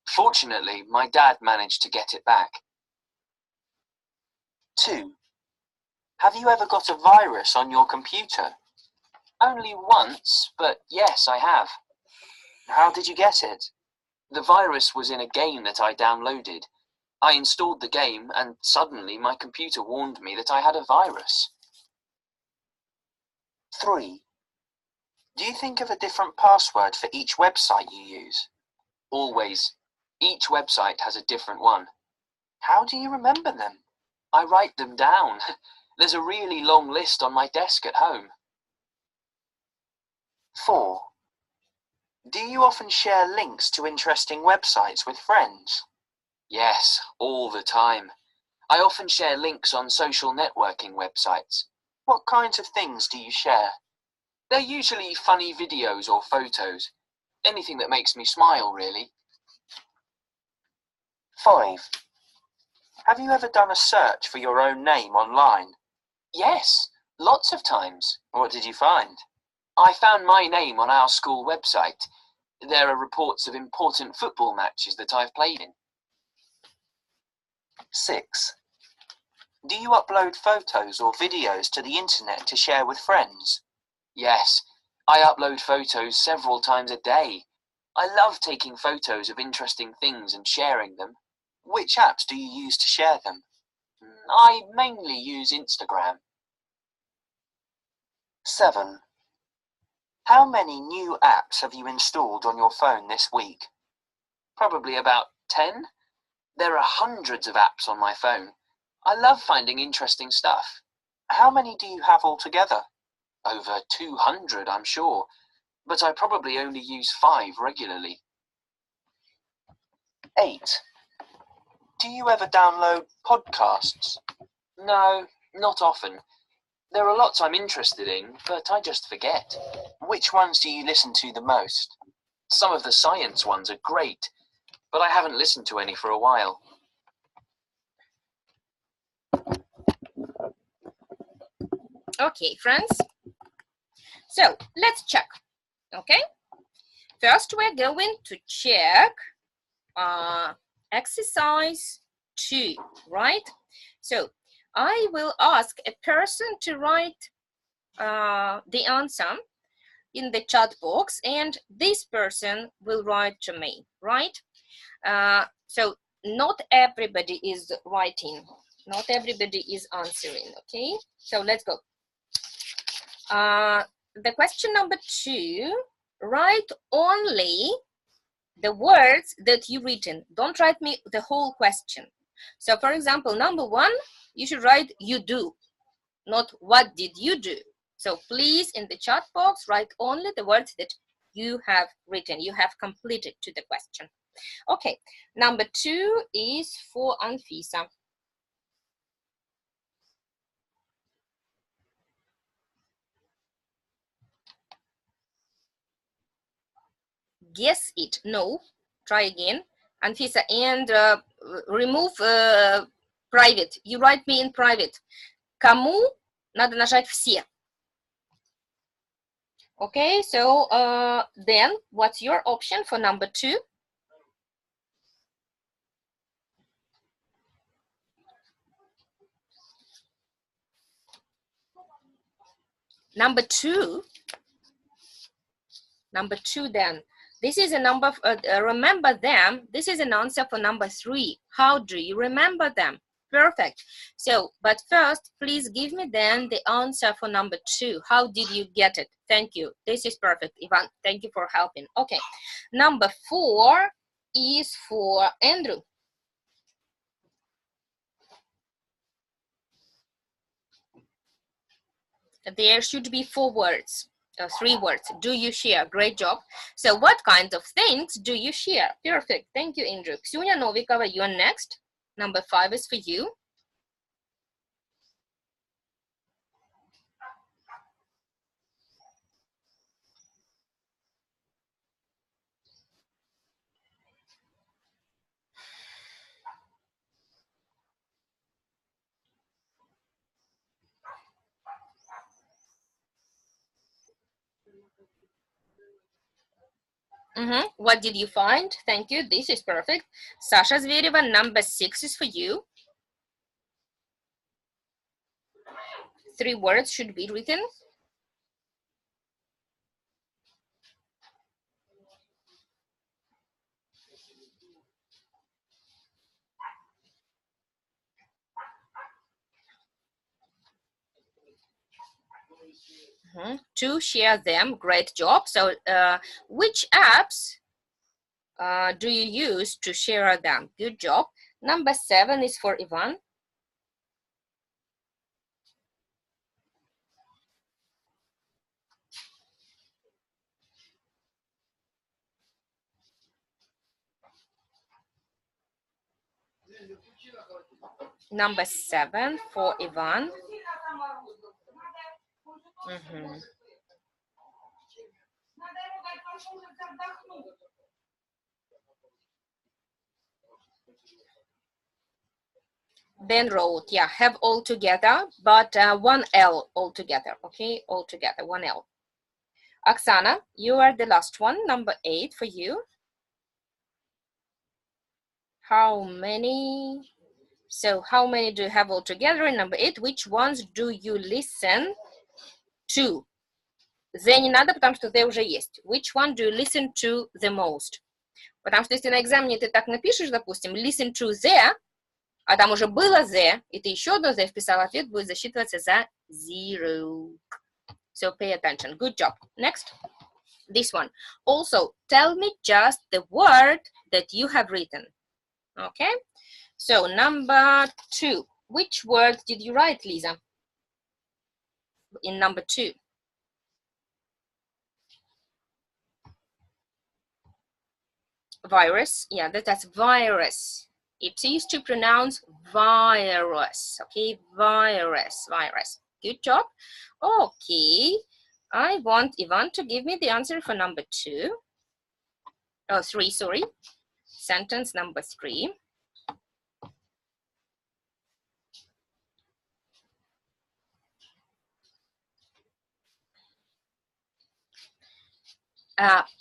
Fortunately, my dad managed to get it back. 2. Have you ever got a virus on your computer? Only once, but yes, I have. How did you get it? The virus was in a game that I downloaded. I installed the game and suddenly my computer warned me that I had a virus. 3. Do you think of a different password for each website you use? Always. Each website has a different one. How do you remember them? I write them down. There's a really long list on my desk at home. 4. Do you often share links to interesting websites with friends? Yes, all the time. I often share links on social networking websites. What kinds of things do you share? They're usually funny videos or photos. Anything that makes me smile, really. 5. Have you ever done a search for your own name online? Yes, lots of times. What did you find? I found my name on our school website. There are reports of important football matches that I've played in. 6. Do you upload photos or videos to the internet to share with friends? Yes, I upload photos several times a day. I love taking photos of interesting things and sharing them. Which apps do you use to share them? I mainly use Instagram. 7. How many new apps have you installed on your phone this week? Probably about 10. There are hundreds of apps on my phone. I love finding interesting stuff. How many do you have altogether? Over 200, I'm sure, but I probably only use 5 regularly. 8. Do you ever download podcasts? No, not often. There are lots I'm interested in, but I just forget. Which ones do you listen to the most? Some of the science ones are great, but I haven't listened to any for a while. Okay, friends. So let's check. Okay. first we're going to check exercise 2, right? So I will ask a person to write the answer in the chat box, and this person will write to me, right? So not everybody is writing, not everybody is answering, okay? So let's go. The question number 2, write only the words that you've written. Don't write me the whole question. So for example, number 1, you should write you do, not what did you do. So please, in the chat box, write only the words that you have written, you have completed to the question. Okay, number 2 is for Anfisa. Guess it. No. Try again. Anfisa, and remove private. You write me in private. Кому надо нажать все. Okay, so then what's your option for number 2? Number 2 then. This is a number, remember them. This is an answer for number 3. How do you remember them? Perfect. So, but first, please give me then the answer for number 2. How did you get it? Thank you. This is perfect, Ivan. Thank you for helping. Okay. Number 4 is for Andrew. There should be 4 words. 3 words. Do you share? Great job. So what kinds of things do you share? Perfect. Thank you, Andrew. Ksunya Novikova, you're next. Number 5 is for you. What did you find? Thank you. This is perfect. Sasha Zvereva, number 6 is for you. 3 words should be written. To share them. Great job. So which apps do you use to share them? Good job. Number 7 is for Ivan. Number 7 for Ivan. Ben wrote, yeah, have all together, but 1 L altogether, okay, altogether, 1 L. Oksana, you are the last one, number 8 for you. How many? So how many do you have altogether? In number 8, which ones do you listen to? The не надо, потому что the уже есть. Which one do you listen to the most? Потому что если на экзамене ты так напишешь, допустим, listen to the, а там уже было the, и ты еще одно the вписал, ответ будет засчитываться за 0. So pay attention. Good job. Next. This one. Also, tell me just the word that you have written. Okay. So number 2. Which word did you write, Lisa? In number 2. Virus. Yeah, that's virus. It is to pronounce virus. Okay, virus, virus. Good job. Okay, I want Ivan to give me the answer for number 2. Oh, 3, sorry. Sentence number 3.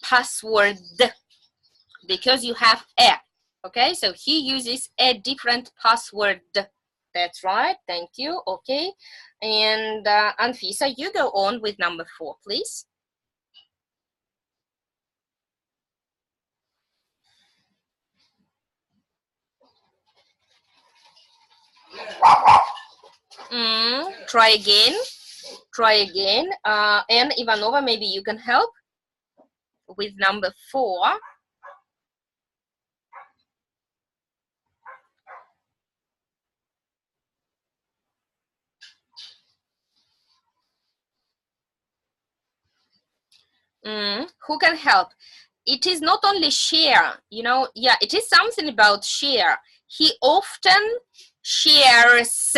password because you have a. Okay, so he uses a different password. That's right. Thank you. Okay, and Anfisa, you go on with number 4, please. Try again. Try again. And Ivanova, maybe you can help with number 4. Who can help? It is not only share, you know, yeah, it is something about share. He often shares.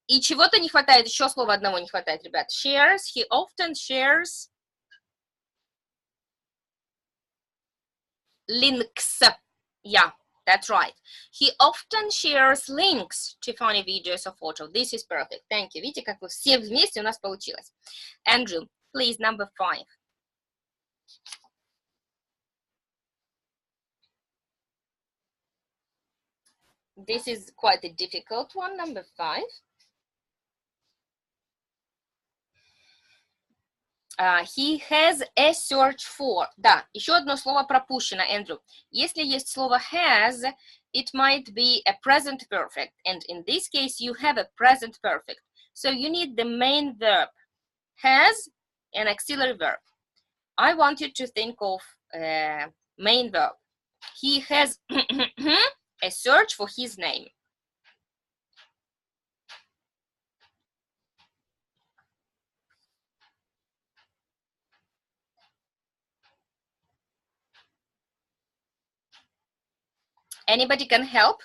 И чего-то не хватает, еще слова одного не хватает, ребят. Shares, he often shares links. Yeah, that's right. He often shares links to funny videos or photos. This is perfect. Thank you. Видите, как вы все вместе у нас получилось. Andrew, please, number 5. This is quite a difficult one, number 5. He has a search for. Да, еще одно слово пропущено, Эндрю. Если есть слово has, it might be a present perfect. And in this case, you have a present perfect. So you need the main verb. Has an auxiliary verb. I want you to think of main verb. He has a search for his name. Anybody can help?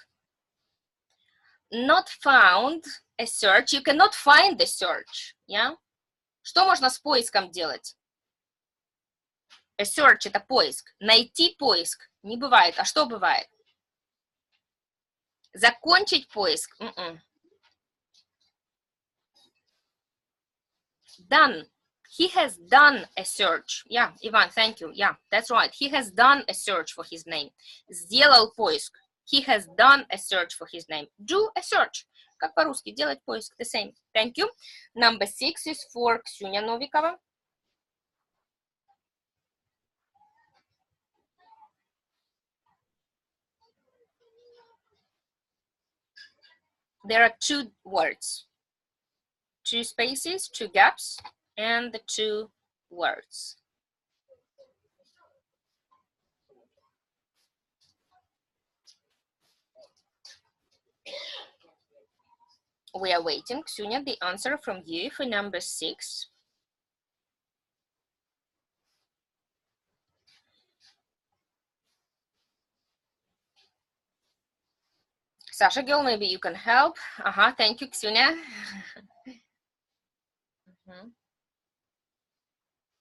Not found a search. You cannot find the search. Yeah? Что можно с поиском делать? A search – это поиск. Найти поиск не бывает. А что бывает? Закончить поиск? Done. He has done a search. Yeah, Ivan, thank you. Yeah, that's right. He has done a search for his name. Сделал поиск. He has done a search for his name. Do a search. Как по-русски? Делать поиск. The same. Thank you. Number 6 is for Ксюня Новикова. There are 2 words. 2 spaces, 2 gaps, and the 2 words. We are waiting, Ksunya, the answer from you for number 6. Sasha girl, maybe you can help. Thank you, Ksunya.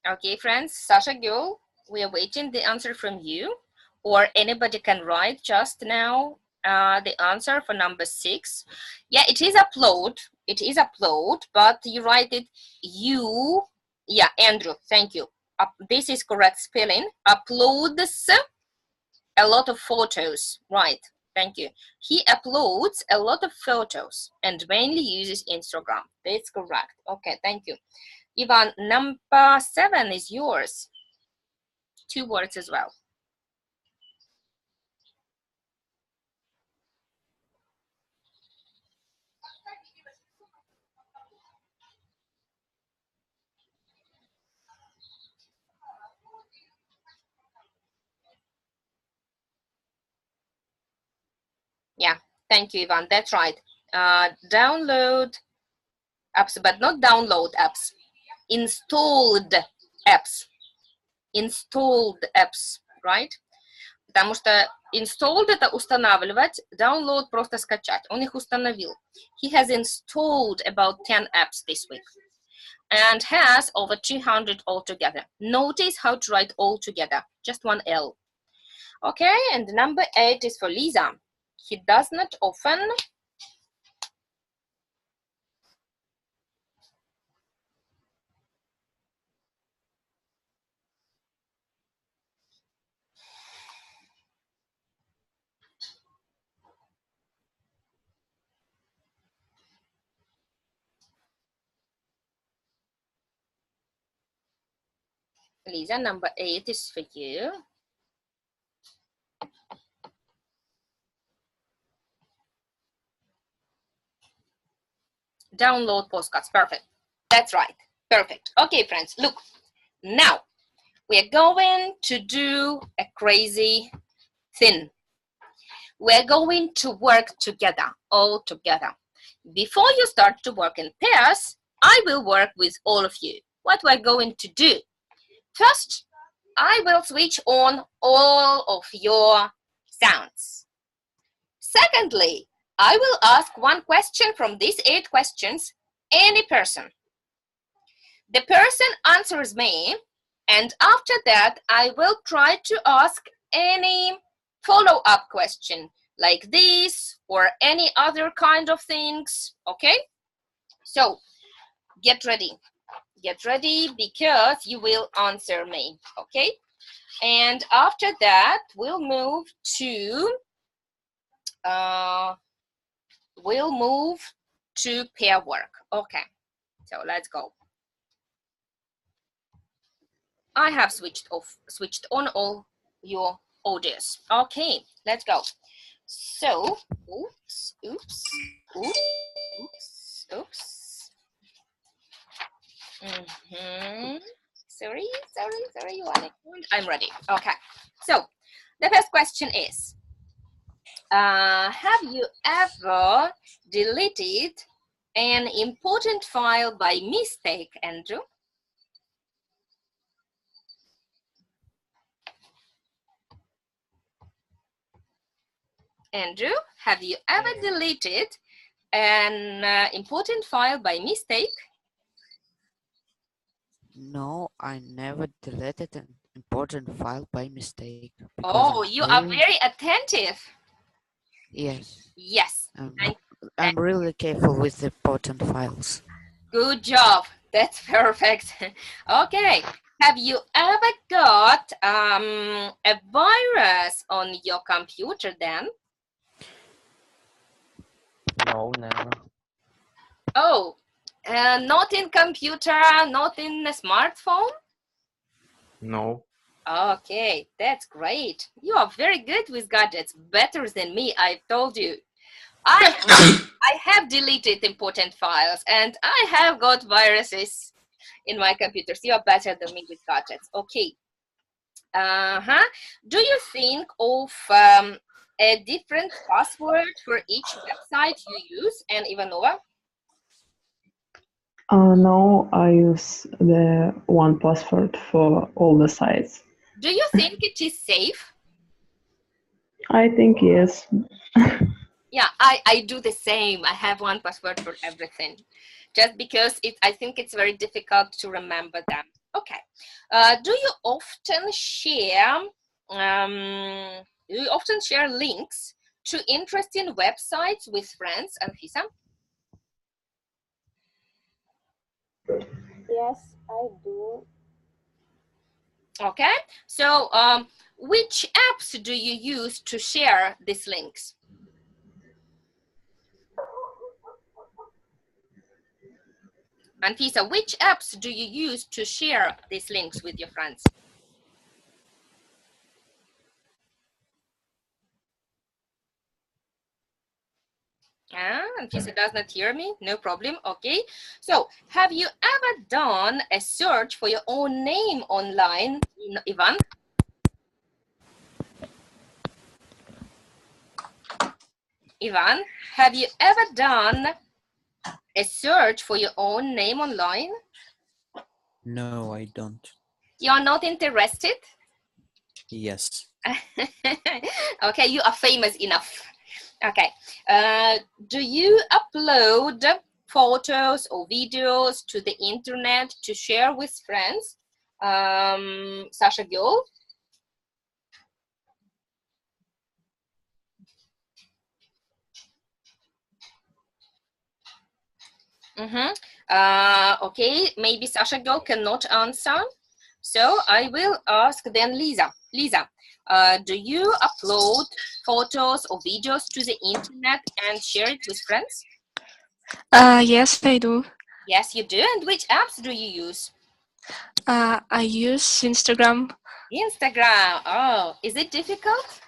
Okay, friends, Sasha girl, we are waiting the answer from you, or anybody can write just now the answer for number 6. Yeah, it is upload. It is upload, but you write it you. Yeah, Andrew, thank you. This is correct spelling. Uploads a lot of photos. Right, thank you. He uploads a lot of photos and mainly uses Instagram. That's correct. Okay, thank you. Ivan, number 7 is yours. 2 words as well. Yeah, thank you, Ivan. That's right. Download apps, but not download apps. Installed apps. Installed apps, right? Потому что installed это устанавливать, download просто скачать. Он их установил. He has installed about 10 apps this week and has over 200 altogether. Notice how to write all together, just one L. Okay, and number 8 is for Lisa. He does not often Lisa, number 8 is for you. Download postcards. Perfect. That's right. Perfect. Okay, friends, look. Now, we are going to do a crazy thing. We're going to work together, all together. Before you start to work in pairs, I will work with all of you. What we're going to do? First, I will switch on all of your sounds. Secondly, I will ask one question from these 8 questions, any person. The person answers me, and after that, I will try to ask any follow-up question like this or any other kind of things, okay? So, get ready. Get ready because you will answer me, okay? And after that, we'll move to pair work. Okay, so let's go. I have switched on all your audios. Okay, let's go. So, oops. Sorry, I'm ready. Okay, so the first question is, have you ever deleted an important file by mistake, Andrew? Andrew, have you ever deleted an important file by mistake? No, I never deleted an important file by mistake. Oh, you are very attentive. Yes. Yes. I'm really careful with important files. Good job. That's perfect. Okay. Have you ever got a virus on your computer then? No, never. Oh, not in computer, not in a smartphone? No. Okay, that's great. You are very good with gadgets, better than me, I've told you. I have deleted important files and I have got viruses in my computers. You are better than me with gadgets. Okay. Do you think of a different password for each website you use, and Ivanova? No, I use the one password for all the sites. Do you think it is safe? I think yes. Yeah, I do the same. I have one password for everything, just because I think it's very difficult to remember them. Okay. Do you often share links to interesting websites with friends, Anfisa? Yes, I do. Okay. So, which apps do you use to share these links? Anfisa, which apps do you use to share these links with your friends? Anfisa does not hear me, no problem, okay. So, have you ever done a search for your own name online, Ivan? Ivan, have you ever done a search for your own name online? No, I don't. You're not interested? Yes. Okay, you are famous enough. Okay. Do you upload photos or videos to the internet to share with friends? Sasha Gyul? Okay, maybe Sasha Gyul cannot answer. So I will ask then Lisa. Lisa, do you upload photos or videos to the internet and share it with friends? Yes, I do. Yes, you do. And which apps do you use? I use Instagram. Instagram. Oh, is it difficult?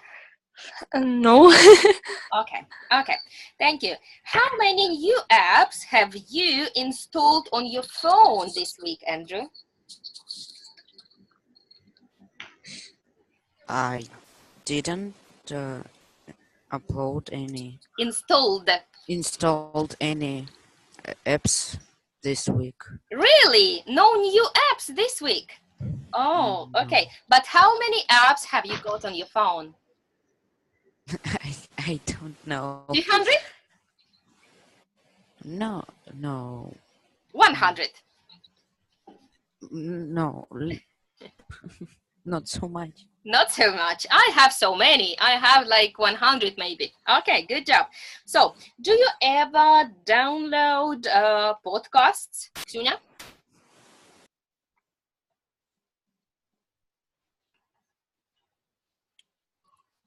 No. Okay, okay. Thank you. How many new apps have you installed on your phone this week, Andrew? I didn't upload any, Installed. installed any apps this week. Really? No new apps this week? Oh, No. okay. But how many apps have you got on your phone? I don't know. 200? No, no, 100? no, not so much. Not so much. I have so many. I have like 100 maybe. Okay, good job. So, do you ever download podcasts, Ksunya?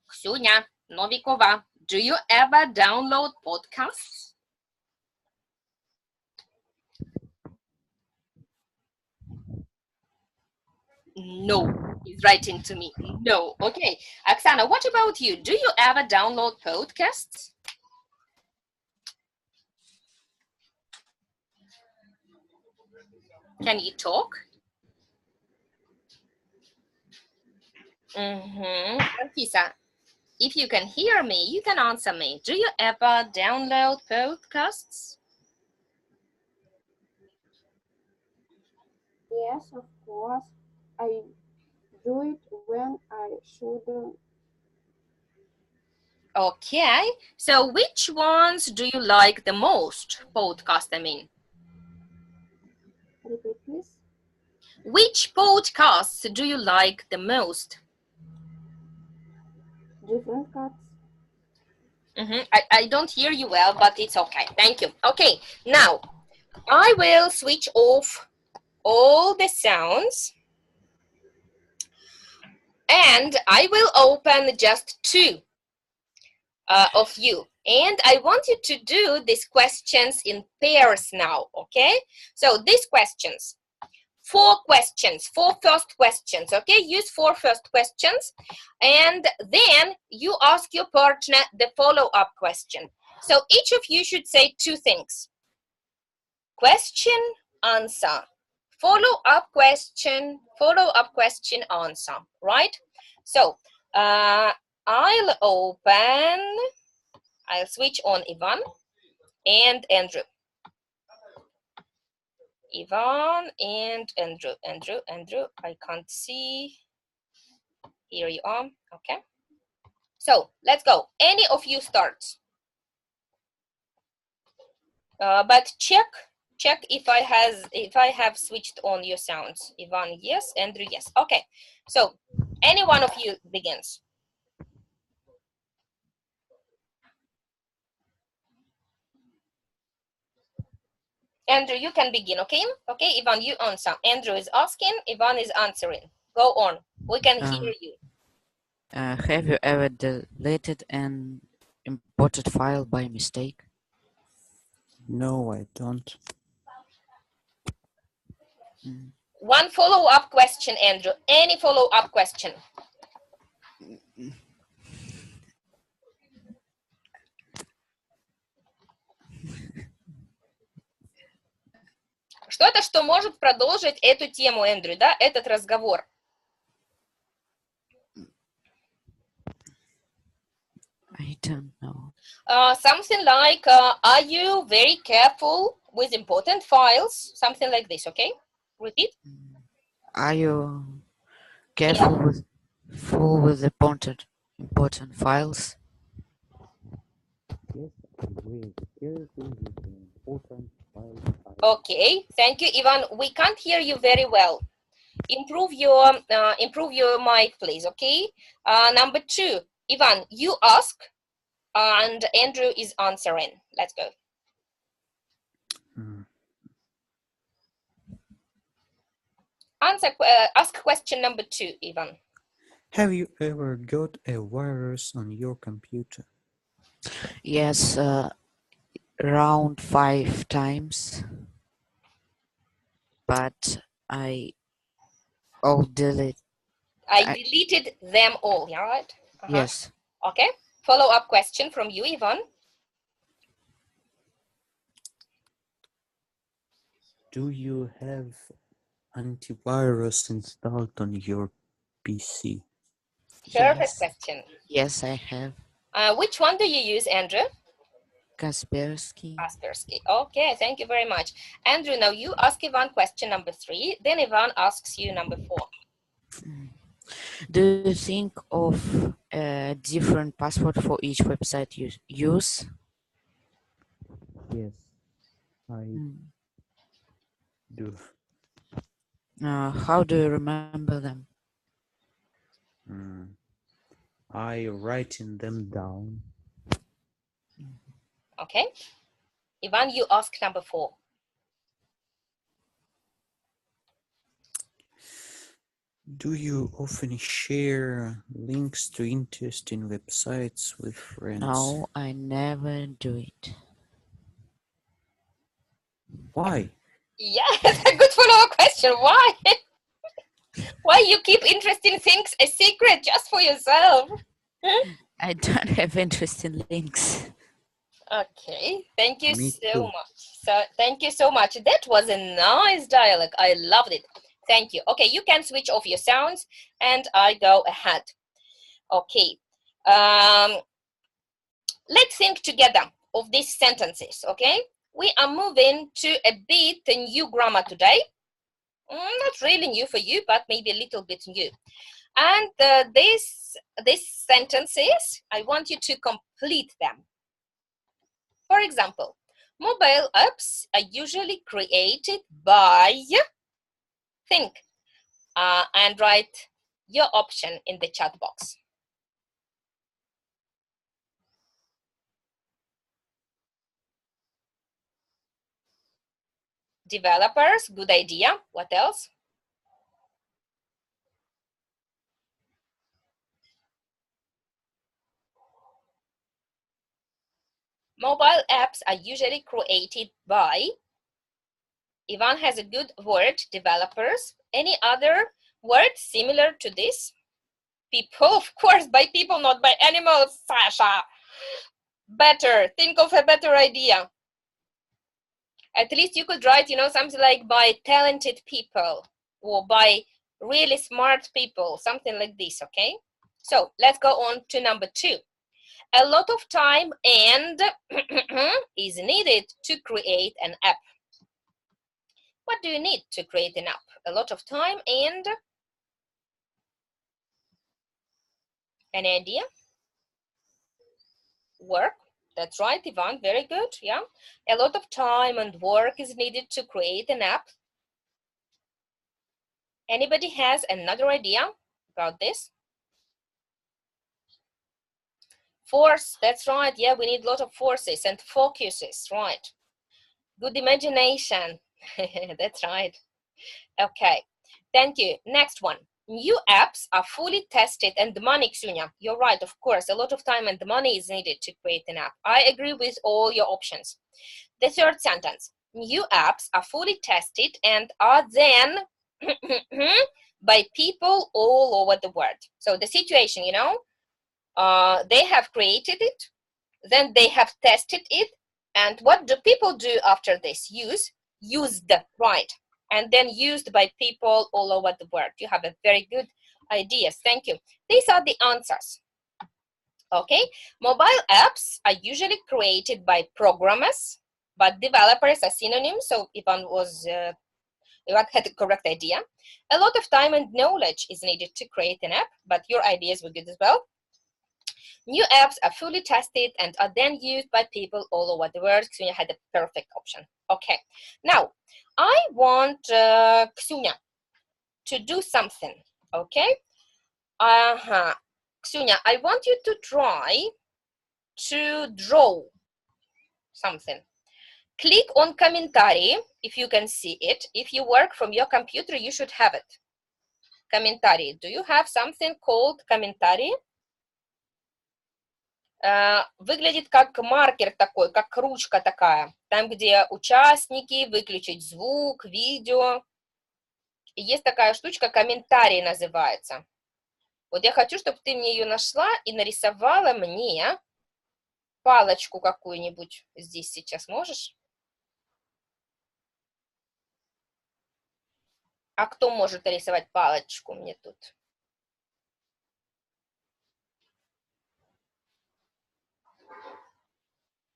Ksunya Novikova, do you ever download podcasts? No, he's writing to me. No. Okay. Oksana, what about you? Do you ever download podcasts? Can you talk? Anfisa, if you can hear me, you can answer me. Do you ever download podcasts? Yes, of course. I do it when I should. Okay. So which ones do you like the most? Podcast, I mean. Repeat, please. Which podcasts do you like the most? Different cuts. I don't hear you well, but it's okay. Thank you. Okay, now I will switch off all the sounds and I will open just two of you. And I want you to do these questions in pairs now, okay? So these questions, four first questions, okay? Use four first questions, and then you ask your partner the follow-up question. So each of you should say two things. Question, answer. Follow-up question, answer, right? So I'll switch on Ivan and Andrew. Ivan and Andrew. Andrew, I can't see. Here you are, okay. So let's go. Any of you starts. But check if I have switched on your sounds. Ivan, yes. Andrew, yes. Okay. So any one of you begins. Andrew, you can begin, okay? Okay, Ivan, you answer. Andrew is asking, Ivan is answering. Go on. We can hear you. Have you ever deleted an imported file by mistake? No, I don't. One follow-up question, Andrew. Any follow-up question? Что-то, что может продолжить эту тему, Эндрю, да, этот разговор. I don't know. Something like, are you very careful with important files? Something like this, okay? Repeat. Are you careful with important files? Yes, I'm very careful with the important files. Okay, thank you, Ivan. We can't hear you very well. Improve your mic, please, okay? Number two, Ivan, you ask, and Andrew is answering. Let's go. Ask question number two, Ivan. Have you ever got a virus on your computer? Yes, around 5 times. But I Oh, delete. I I- deleted them all, yeah, right? Yes. Okay. Follow-up question from you, Ivan. Do you have antivirus installed on your PC? Perfect Yes. question. Yes, I have. Which one do you use, Andrew? Kaspersky. Kaspersky. Okay, thank you very much. Andrew, now you ask Ivan question number 3, then Ivan asks you number 4. Do you think of a different password for each website you use? Yes, I Mm. do. How do you remember them? I writing them down. Okay. Ivan, you ask number 4. Do you often share links to interesting websites with friends? No, I never do it. Why? Yeah, that's a good follow-up question. Why? Why you keep interesting things a secret just for yourself? I don't have interest in links. Okay, thank you Me so too. much. So thank you so much. That was a nice dialogue. I loved it. Thank you. Okay, you can switch off your sounds and I go ahead. Okay. Let's think together of these sentences, okay? We are moving to a bit new grammar today. Not really new for you, but maybe a little bit new. And these sentences, I want you to complete them. For example, mobile apps are usually created by, think, and write your option in the chat box. Developers, good idea. What else? Mobile apps are usually created by, Ivan has a good word, developers. Any other word similar to this? People, of course, by people, not by animals, Sasha. Better, think of a better idea. At least you could write, something like by talented people or by really smart people, something like this, okay? So let's go on to number 2. A lot of time and is needed to create an app. What do you need to create an app? A lot of time and an idea? Work. That's right, Ivan, very good, yeah. A lot of time and work is needed to create an app. Anybody has another idea about this? Force, that's right, yeah, we need a lot of forces and focuses, right. Good imagination, that's right. Okay, thank you. Next one. New apps are fully tested and money, Ksunya. You're right, of course, a lot of time and money is needed to create an app. I agree with all your options. The third sentence. New apps are fully tested and are then by people all over the world. So the situation, they have created it, then they have tested it, and what do people do after this? Used, right, and then used by people all over the world. You have a very good ideas. Thank you. These are the answers. Okay, mobile apps are usually created by programmers, but developers are synonyms. So Ivan had the correct idea. A lot of time and knowledge is needed to create an app, but your ideas were good as well. New apps are fully tested and are then used by people all over the world. Ksunya had the perfect option. Okay, now I want Ksunya to do something. Okay, Ksunya, I want you to try to draw something. Click on commentary if you can see it. If you work from your computer, you should have it. Commentary. Do you have something called commentary? Выглядит как маркер такой, как ручка такая. Там, где участники, выключить звук, видео. Есть такая штучка, комментарий называется. Вот я хочу, чтобы ты мне ее нашла и нарисовала мне палочку какую-нибудь здесь сейчас. Можешь? А кто может нарисовать палочку мне тут?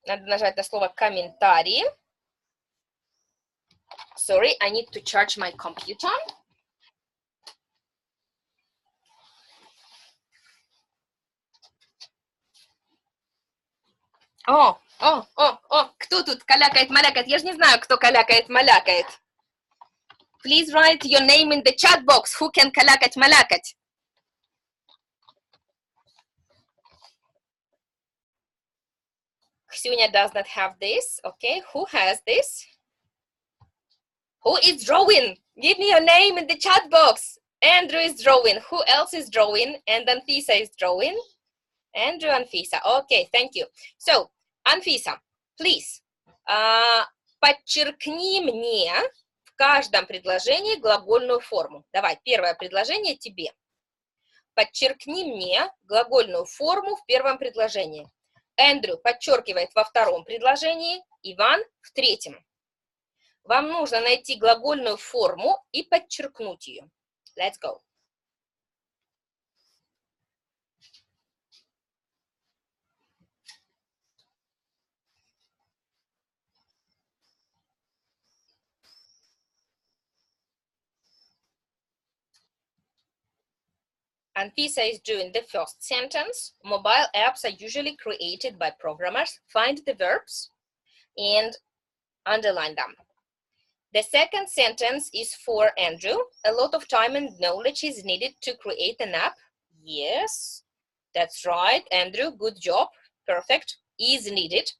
Надо нажать на слово комментарий. Sorry, I need to charge my computer. О, кто тут калякает-малякает? Я же не знаю, кто калякает-малякает. Please write your name in the chat box. Who can калякать-малякать? Ksunya does not have this. Okay, who has this? Who is drawing? Give me your name in the chat box. Andrew is drawing. Who else is drawing? And Anfisa is drawing. Andrew, Anfisa. Okay, thank you. So, Anfisa, please, подчеркни мне в каждом предложении глагольную форму. Давай, первое предложение тебе. Подчеркни мне глагольную форму в первом предложении. Эндрю подчеркивает во втором предложении, Иван в третьем. Вам нужно найти глагольную форму и подчеркнуть ее. Let's go. Anfisa is doing the first sentence. Mobile apps are usually created by programmers. Find the verbs and underline them. The second sentence is for Andrew. A lot of time and knowledge is needed to create an app. Yes, that's right, Andrew. Good job. Perfect. Is needed.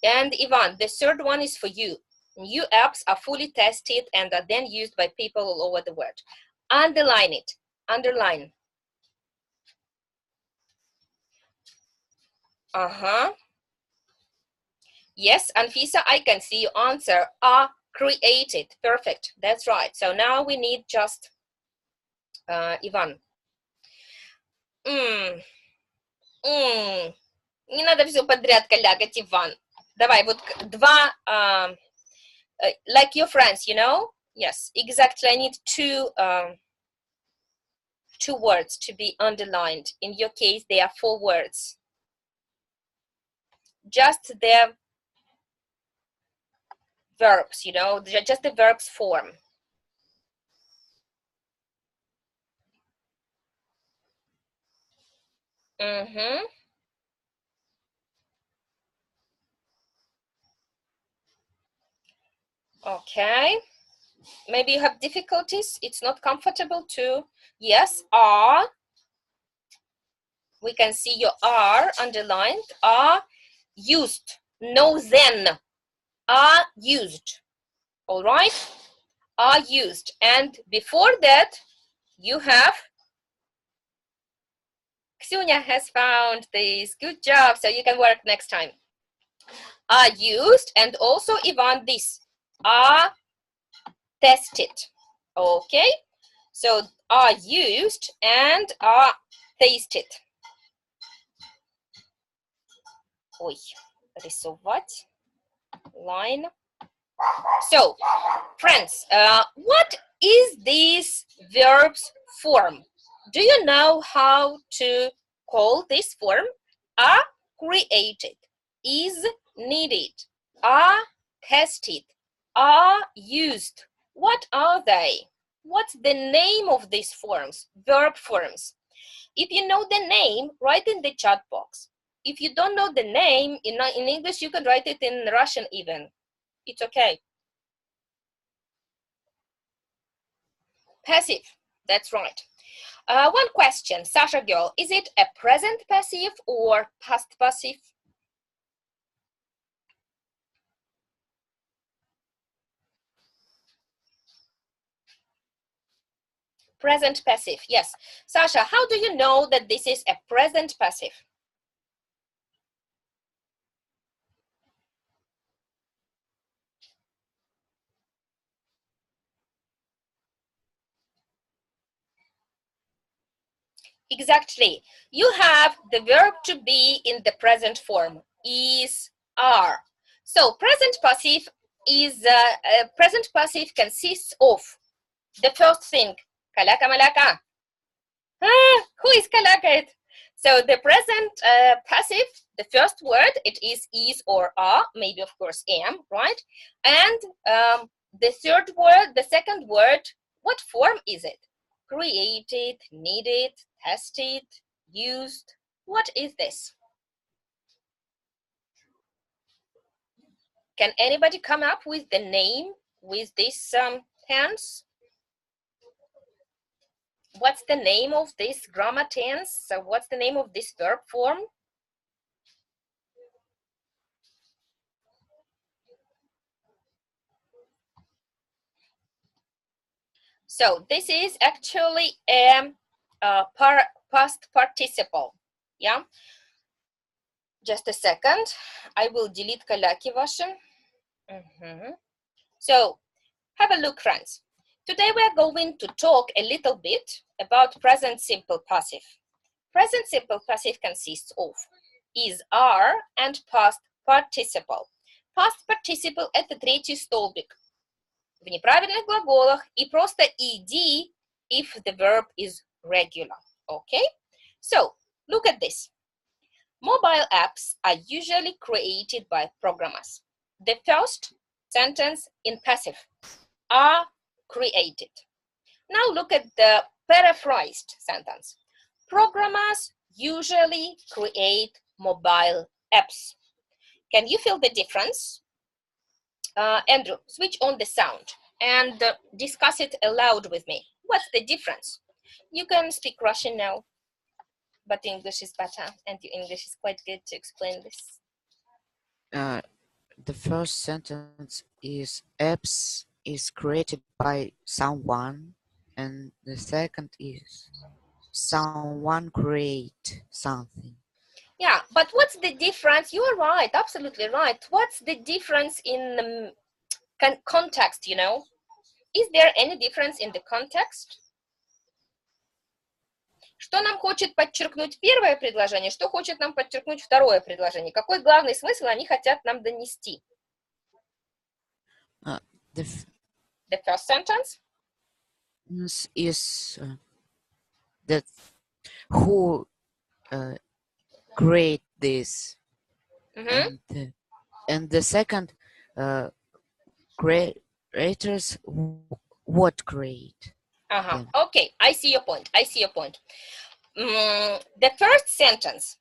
And Ivan, the third one is for you. New apps are fully tested and are then used by people all over the world. Underline it. Underline. Yes, Anfisa, I can see your answer. Are created. Perfect. That's right. So now we need just Ivan. Не надо все подряд калякать, Иван. Давай, вот два, like your friends, you know? Yes, exactly. I need two words to be underlined. In your case, they are 4 words. Just the verbs, you know, just the verbs form. Okay. Maybe you have difficulties. It's not comfortable to. Yes, are. We can see your are underlined. Are used. No then. Are used. All right. Are used. And before that, you have. Ksunya has found this. Good job. So you can work next time. Are used. And also, Ivan, this. Are tested. Okay. So are used and are tasted. Ой, рисовать. Line. So, friends, what is this verb's form? Do you know how to call this form? Are created, is needed, are tested, are used. What are they? What's the name of these forms, verb forms? If you know the name, write in the chat box. If you don't know the name, in English, you can write it in Russian even. It's okay. Passive, that's right. One question, Sasha girl, is it a present passive or past passive? Present passive, yes. Sasha, how do you know that this is a present passive? Exactly. You have the verb to be in the present form, is, are. So present passive is, present passive consists of the first thing, kalaka malaka. Who is kalaka? So the present passive, the first word, it is or are, maybe of course am, right? And the third word, the second word, what form is it? Created, needed, tested, used. What is this? Can anybody come up with the name with this tense? What's the name of this grammar tense? So what's the name of this verb form? So this is actually a past participle. Yeah. Just a second. I will delete каляки ваши. So have a look, friends. Today we are going to talk a little bit about present simple passive. Present simple passive consists of is, are, and past participle. Past participle – это третий столбик в неправильных глаголах и просто ed if the verb is regular. Okay? So, look at this. Mobile apps are usually created by programmers. The first sentence in passive are created. Now look at the paraphrased sentence. Programmers usually create mobile apps. Can you feel the difference? Andrew, switch on the sound and discuss it aloud with me. What's the difference? You can speak Russian now, but English is better, and your English is quite good to explain this. The first sentence is apps is created by someone, and the second is someone create something. Yeah, but what's the difference? You are right, absolutely right. What's the difference in the context, you know? Is there any difference in the context? Что нам хочет подчеркнуть первое предложение, что хочет нам подчеркнуть второе предложение? Какой главный смысл они хотят нам донести? The first sentence is that who create this, and the second creators what create. Okay, I see your point. I see your point. The first sentence.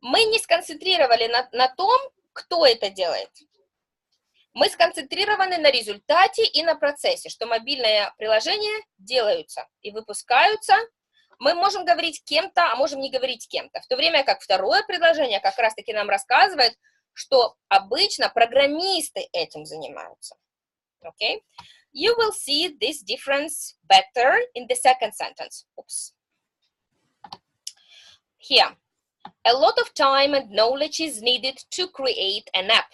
Мы не сконцентрировали на том, кто это делает. Мы сконцентрированы на результате и на процессе, что мобильные приложения делаются и выпускаются. Мы можем говорить кем-то, а можем не говорить кем-то. В то время как второе предложение как раз-таки нам рассказывает, что обычно программисты этим занимаются. Okay? You will see this difference better in the second sentence. Oops. Here, a lot of time and knowledge is needed to create an app.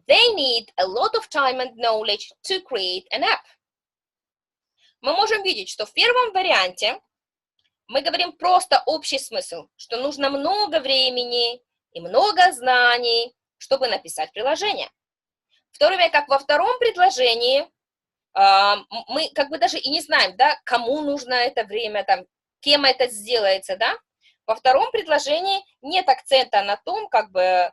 They need a lot of time and knowledge to create an app. Мы можем видеть, что в первом варианте мы говорим просто общий смысл, что нужно много времени и много знаний, чтобы написать приложение. В то время как во втором предложении мы как бы даже и не знаем, да, кому нужно это время, там, кем это сделается, да. Во втором предложении нет акцента на том, как бы,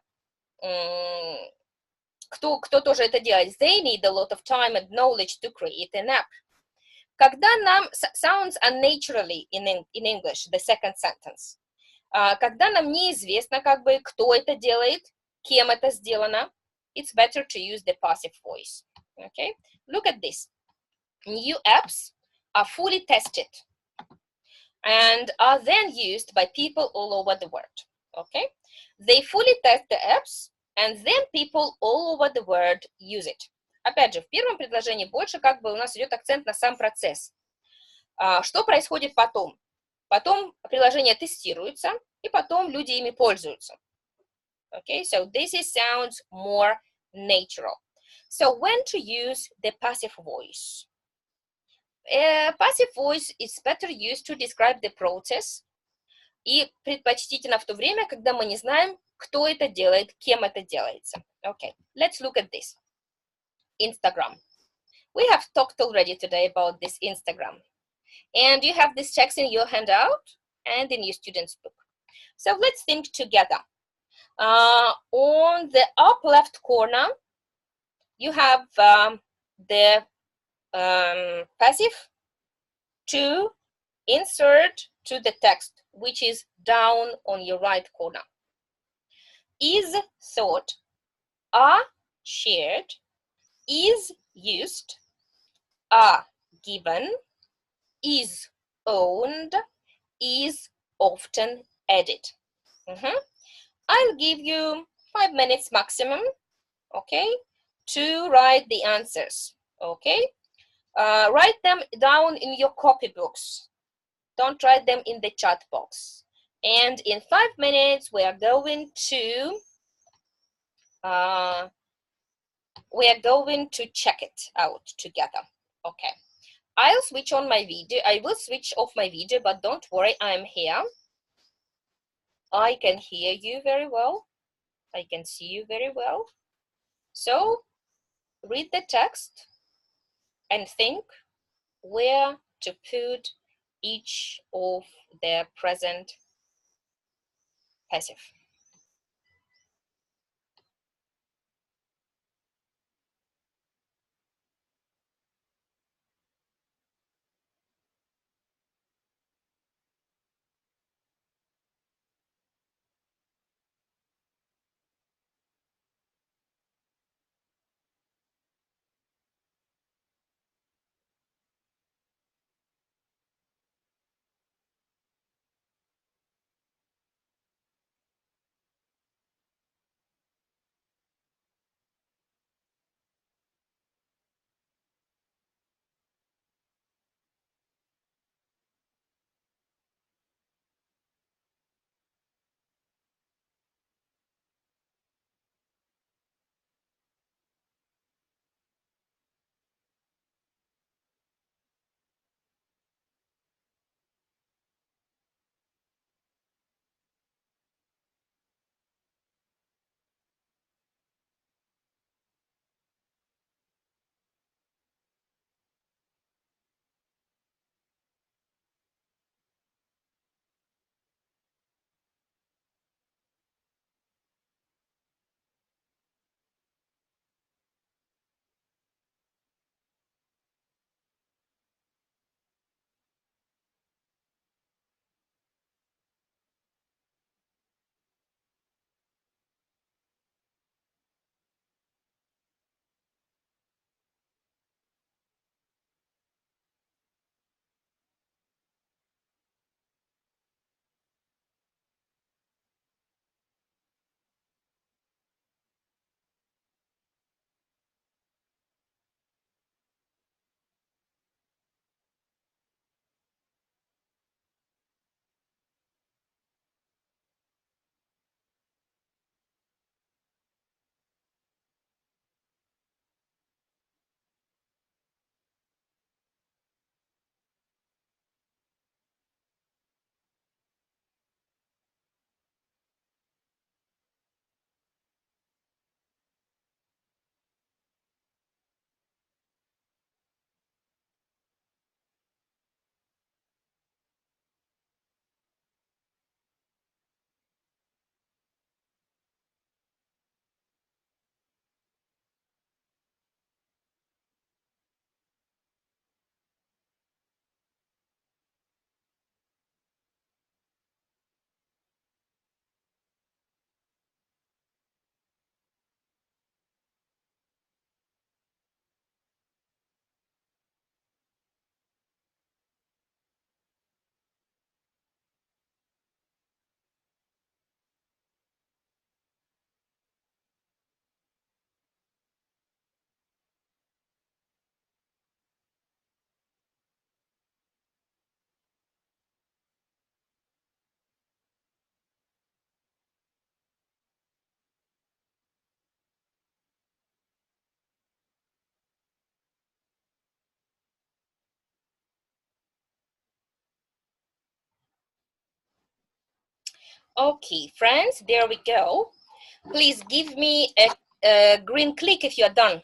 кто тоже это делает. They need a lot of time and knowledge to create an app. Когда нам sounds unnaturally in English, the second sentence. Когда нам неизвестно, как бы, кто это делает, кем это сделано, it's better to use the passive voice. Okay? Look at this. New apps are fully tested and are then used by people all over the world. Okay? They fully test the apps and then people all over the world use it. Опять же, в первом предложении больше как бы у нас идет акцент на сам процесс. Что происходит потом? Потом приложения тестируются, и потом люди ими пользуются. Okay, so this sounds more natural. So when to use the passive voice? passive voice is better used to describe the process. И предпочтительно в то время, когда мы не знаем, кто это делает, кем это делается. Okay, let's look at this. Instagram. We have talked already today about this Instagram. And you have these checks in your handout and in your student's book. So let's think together. On the up left corner, you have the passive to insert to the text, which is down on your right corner. Is thought, are shared, is used, are given, is owned, is often added. I'll give you 5 minutes maximum, okay, to write the answers, okay? Write them down in your copybooks. Don't write them in the chat box. And in 5 minutes, we are going to check it out together. Okay. I'll switch on my video. I will switch off my video, but don't worry, I'm here. I can hear you very well. I can see you very well. So read the text and think where to put each of the present passive. Okay, friends, there we go. Please give me a green click if you are done.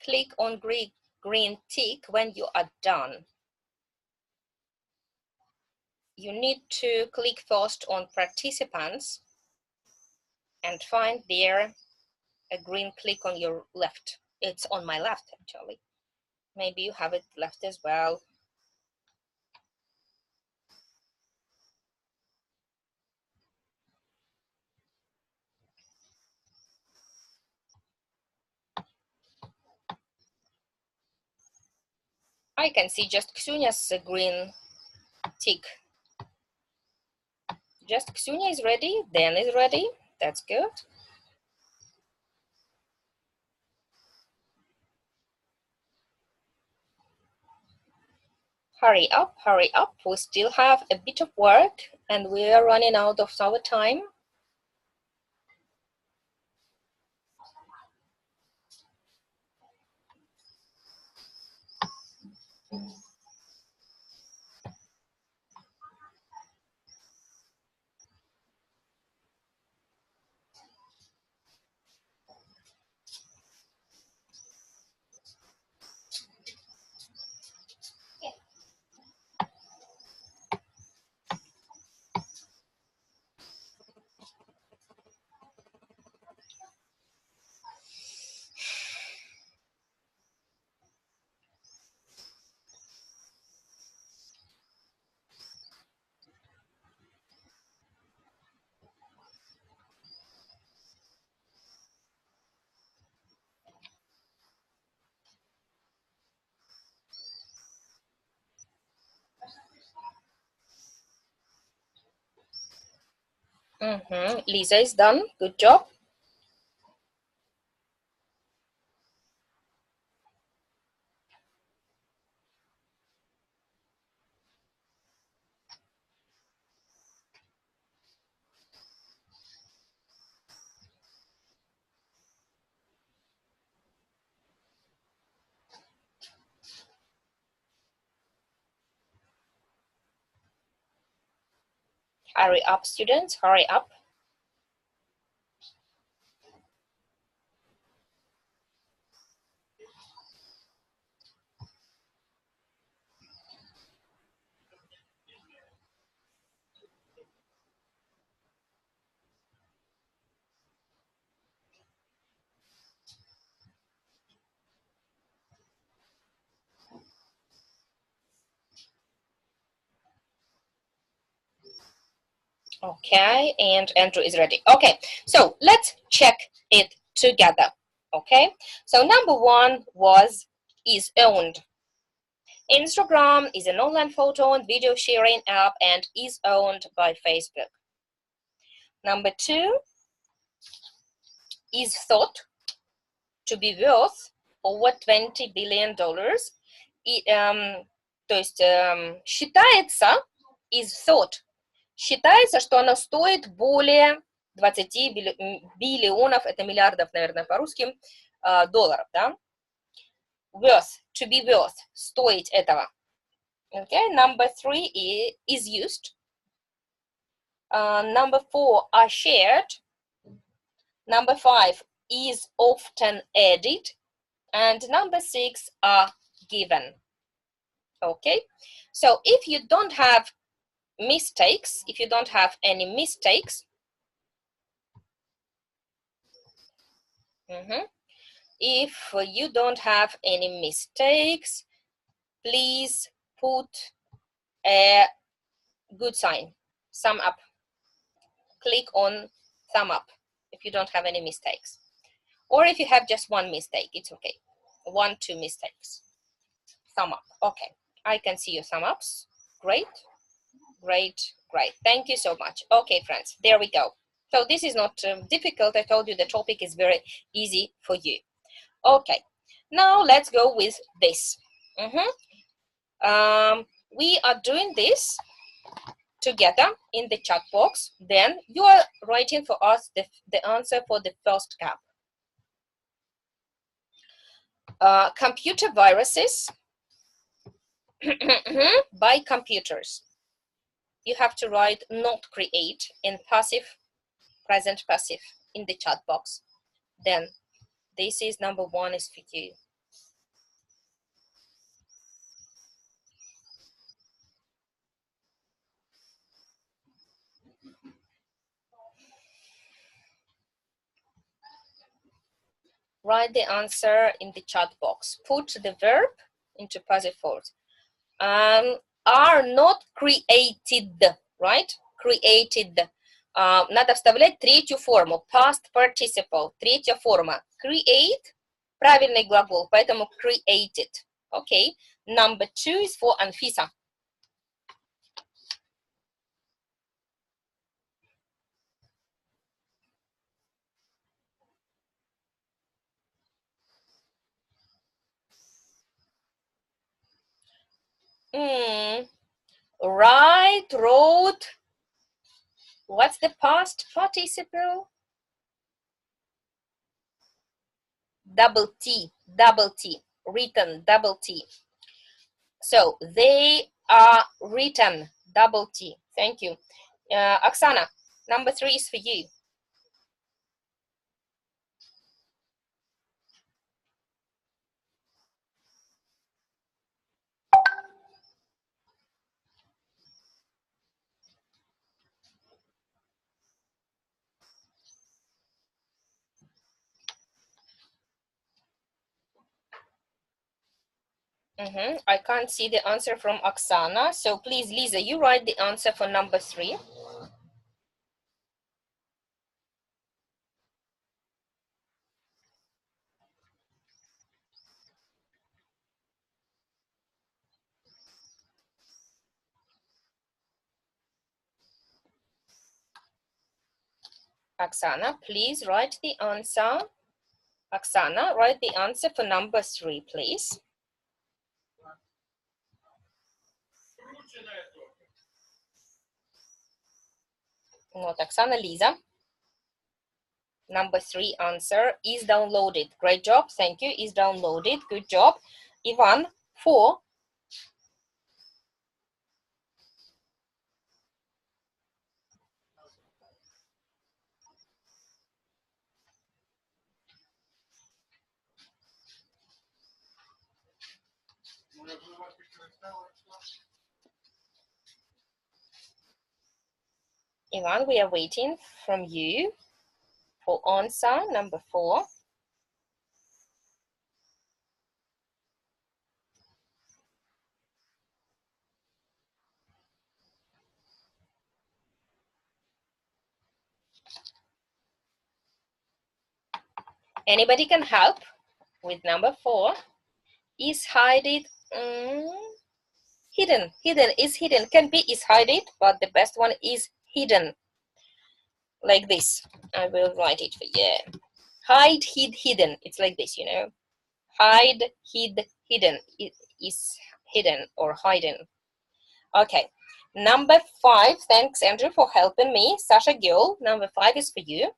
Click on green tick when you are done. You need to click first on participants and find there a green click on your left. It's on my left, actually. Maybe you have it left as well. I can see just Ksunia's green tick. Just Ksunia is ready, Dan is ready. That's good. Hurry up, hurry up. We still have a bit of work and we are running out of our time. Lisa is done. Good job. Hurry up, students, hurry up. Okay, and Andrew is ready. Okay, so let's check it together. Okay, so number one was is owned. Instagram is an online photo and video sharing app and is owned by Facebook. Number two is thought to be worth over $20 billion. То есть считается, is thought, считается, что оно стоит более 20 биллионов, это миллиардов, наверное, по-русски, долларов, да? Worth, to be worth, стоить этого. Okay, number three is used. Number four are shared. Number five is often added. And number six are given. Okay, so if you don't have mistakes, if you don't have any mistakes, if you don't have any mistakes, please put a good sign, thumb up. Click on thumb up if you don't have any mistakes. Or if you have just one mistake, it's okay. 1, 2 mistakes. Thumb up. Okay, I can see your thumb ups. Great, great, great. Thank you so much. Okay, friends, there we go. So this is not difficult. I told you the topic is very easy for you. Okay, Now let's go with this. We are doing this together in the chat box. Then you are writing for us the answer for the first gap. Computer viruses by computers. You have to write not create in passive, present passive in the chat box. Then this is number 1 is for you. Write the answer in the chat box. Put the verb into passive force. Are not created, right? Created. Надо вставлять третью форму. Past participle. Третья форма. Create. Правильный глагол, поэтому created. Okay. Number 2 is for Anfisa. Write, wrote. What's the past participle? Double T, written, double T. So they are written, double T. Thank you. Oksana, number 3 is for you. I can't see the answer from Oksana. So please, Lisa, you write the answer for number 3. Oksana, please write the answer. Oksana, write the answer for number 3, please. Not Oksana, Lisa. Number 3 answer is downloaded. Great job. Thank you. Is downloaded. Good job. Ivan, 4. Ivan, we are waiting from you for answer number 4. Anybody can help with number 4. Is hidden. Hidden. Hidden is hidden. Can be is hidden, but the best one is hidden. Like this. I will write it for you. Hide, hid, hidden. It's like this, you know. Hide, hid, hidden. It is hidden or hidden. Okay. Number 5. Thanks, Andrew, for helping me. Sasha Gill, number 5 is for you.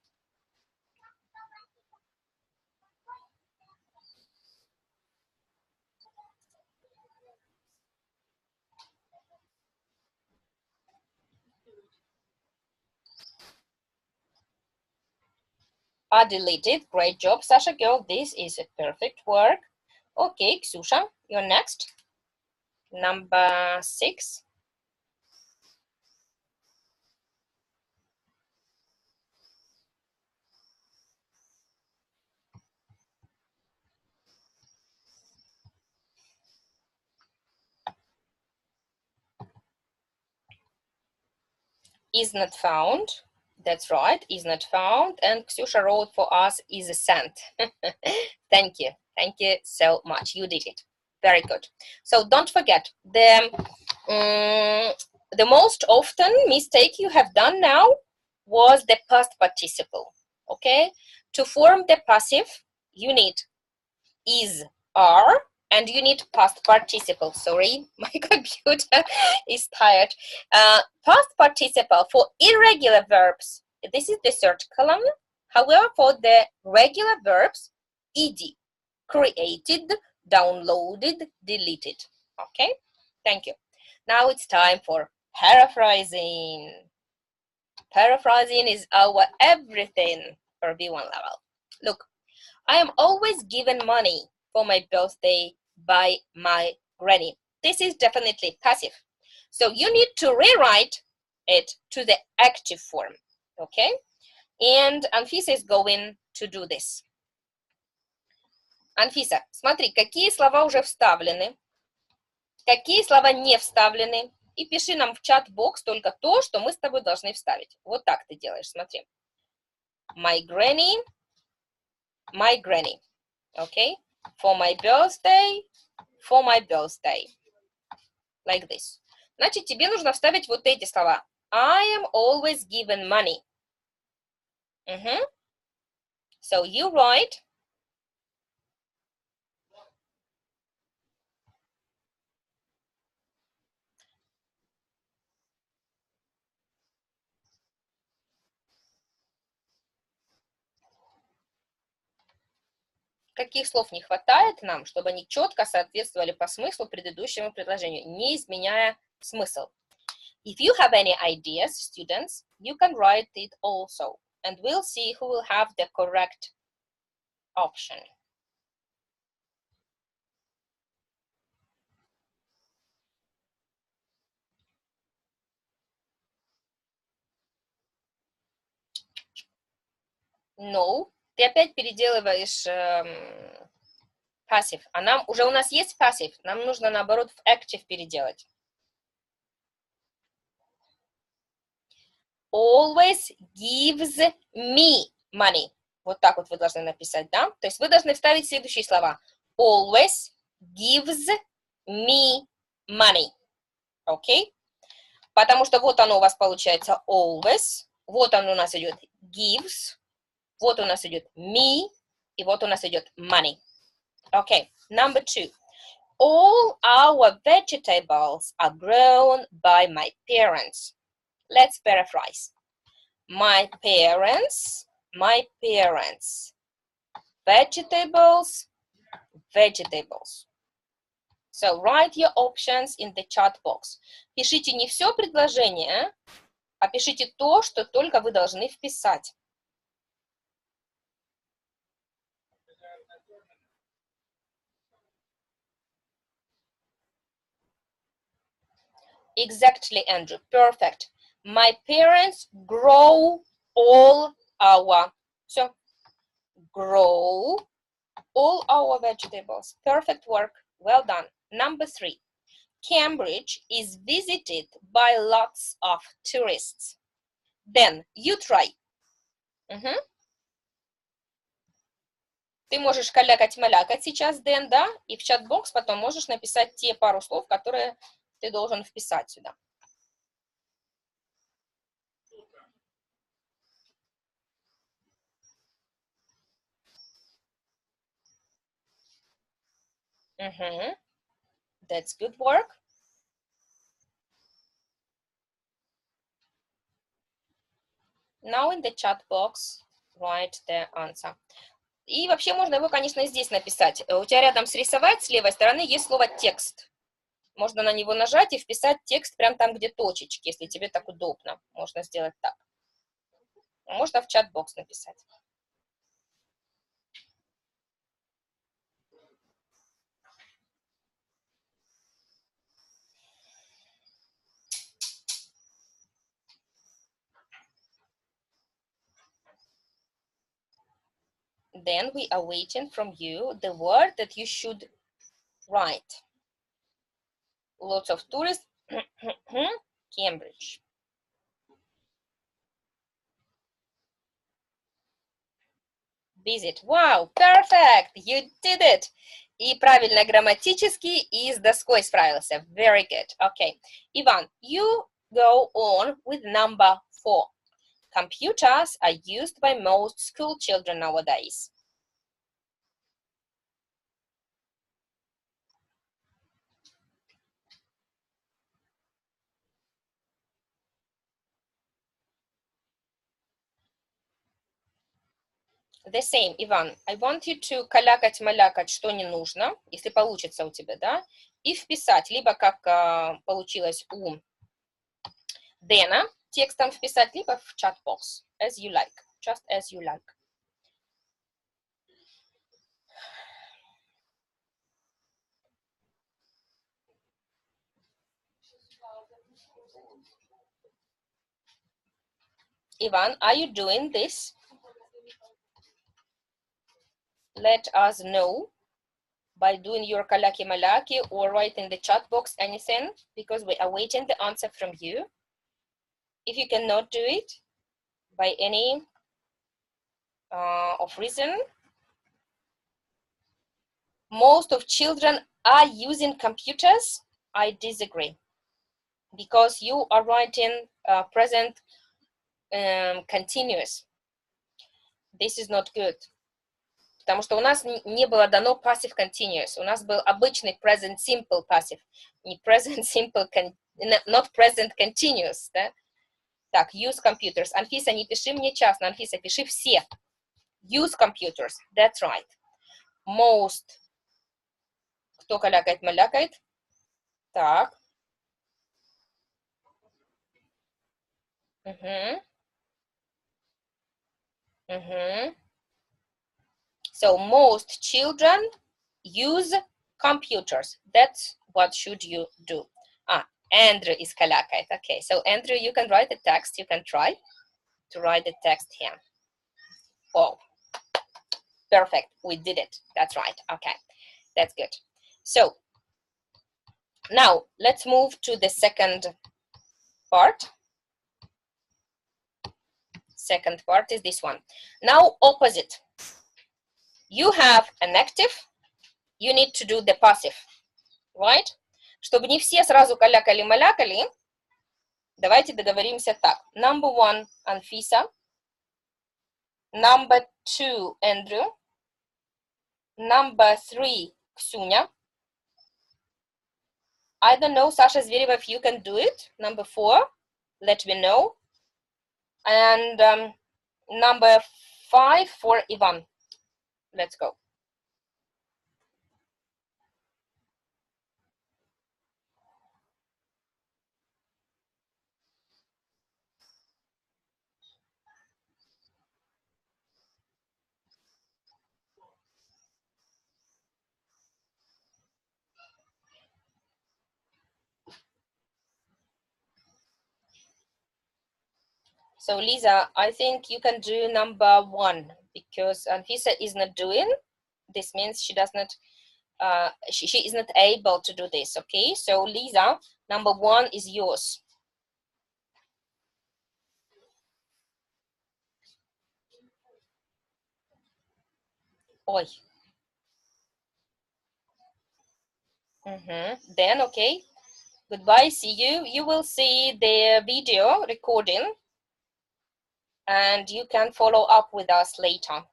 Are deleted. Great job, Sasha Girl. This is a perfect work. Okay, Ksusha, you're next. Number 6. Is not found. That's right, is not found. And Ksusha wrote for us is sent. Thank you. Thank you so much. You did it. Very good. So don't forget, the most often mistake you have done now was the past participle. Okay? To form the passive, you need is are, and you need past participle. Sorry, my computer is tired. Past participle for irregular verbs. This is the third column. However, for the regular verbs, ed. Created, downloaded, deleted. Okay, thank you. Now it's time for paraphrasing. Paraphrasing is our everything for B1 level. Look, I am always given money for my birthday by my granny. This is definitely passive. So you need to rewrite it to the active form, okay? And Anfisa is going to do this. Анфиса, смотри, какие слова уже вставлены, какие слова не вставлены, и пиши нам в чат-бокс только то, что мы с тобой должны вставить. Вот так ты делаешь, смотри. My granny, okay? For my birthday, like this. Значит, тебе нужно вставить вот эти слова. I am always given money. So you write каких слов не хватает нам, чтобы они четко соответствовали по смыслу предыдущему предложению, не изменяя смысл. If you have any ideas, students, you can write it also, and we'll see who will have the correct option. No, ты опять переделываешь passive, а нам уже у нас есть passive, нам нужно наоборот в active переделать. Always gives me money. Вот так вот вы должны написать, да? То есть вы должны вставить следующие слова. Always gives me money. Окей? Потому что вот оно у вас получается always. Вот оно у нас идет gives. Вот у нас идет me. И вот у нас идет money. Okay, number 2. All our vegetables are grown by my parents. Let's paraphrase. My parents. Vegetables. So write your options in the chat box. Пишите не все предложение, а пишите то, что только вы должны вписать. Exactly, Andrew. Perfect. My parents grow all our, so grow all our vegetables. Perfect work. Well done. Number 3. Cambridge is visited by lots of tourists. Then you try. Ты можешь калякать-малякать сейчас, Дэн, да? И в чат-бокс потом можешь написать те пару слов, которые ты должен вписать сюда. That's good work. Now in the chat box, write the answer. И вообще можно его, конечно, и здесь написать. У тебя рядом с рисовать с левой стороны есть слово текст. Можно на него нажать и вписать текст прямо там, где точечки, если тебе так удобно. Можно сделать так. Можно в чат-бокс написать. Then we are waiting from you the word that you should write. Lots of tourists. Cambridge. Visit. Wow, perfect! You did it! И правильно грамматически, и с доской справился. Very good. Okay. Ivan, you go on with number 4. Computers are used by most school children nowadays. The same, Иван. I want you to калякать-малякать, что не нужно, если получится у тебя, да, и вписать, либо как получилось у Дэна, текстом вписать, либо в чат-бокс, as you like, just as you like. Иван, are you doing this? Let us know by doing your каляки-маляки or write in the chat box anything, because we are waiting the answer from you. If you cannot do it by any of reason, most of children are using computers. I disagree, because you are writing present continuous. This is not good. Потому что у нас не было дано passive continuous. У нас был обычный present simple passive. Не present simple, not present continuous. Да? Так, use computers. Анфиса, не пиши мне частно. Анфиса, пиши все. Use computers. That's right. Most. Кто калякает-малякает? Так. So most children use computers. That's what should you do. Andrew is калякает. Okay, so Andrew, you can write the text. You can try to write the text here. Oh, perfect. We did it. That's right. Okay, that's good. So now let's move to the second part. Second part is this one. Now opposite. You have an active. You need to do the passive, right? Чтобы не все сразу калякали-малякали, давайте договоримся так. Number 1, Анфиса. Number 2, Andrew. Number 3, Ксюня. I don't know, Sasha Zverev, if you can do it. Number 4, let me know. And number 5 for Ivan. Let's go. So Lisa, I think you can do number 1 because Anfisa is not doing. This means she does not, she is not able to do this, okay? So Lisa, number 1 is yours. Ой. Then, okay. Goodbye, see you. You will see the video recording and you can follow up with us later.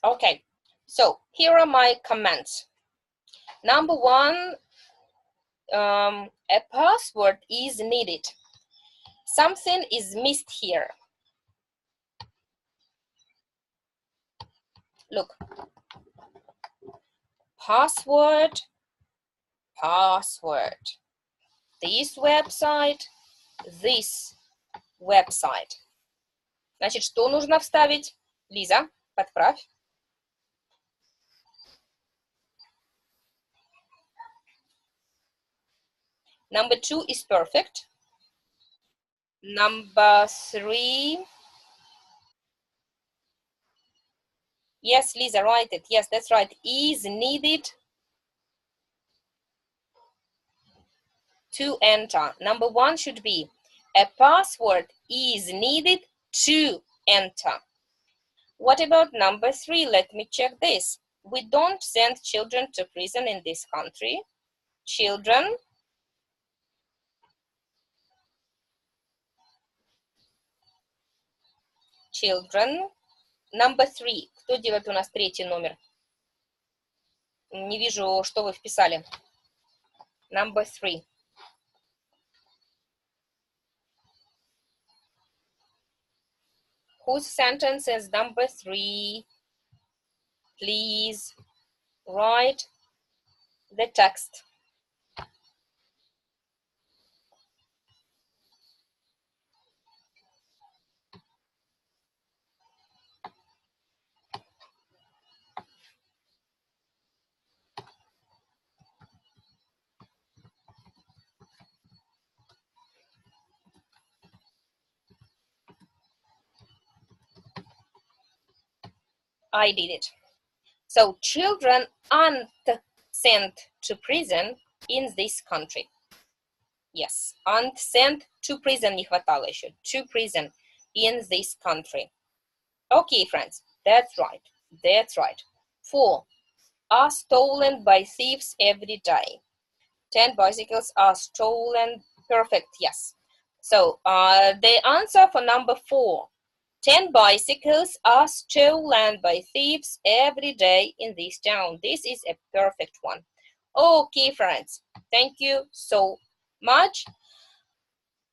Okay, so here are my comments. Number 1, a password is needed. Something is missed here. Look, password, this website, this website. Значит, что нужно вставить? Лиза, подправь. Number 2 is perfect. Number 3. Yes, Lisa, write it. Yes, that's right. Is needed to enter. Number 1 should be a password is needed to enter. What about number 3? Let me check this. We don't send children to prison in this country. Children Number 3. Кто делает у нас 3-й номер? Не вижу, что вы вписали. Number 3. Whose sentence is number 3? Please write the text. I did it. So children aren't sent to prison in this country. Yes, aren't sent to prison, не хватало еще. To prison in this country. Okay, friends, that's right. That's right. 4 are stolen by thieves every day. 10 bicycles are stolen. Perfect, yes. So the answer for number 4. 10 bicycles are stolen by thieves every day in this town. This is a perfect one. Okay, friends, thank you so much.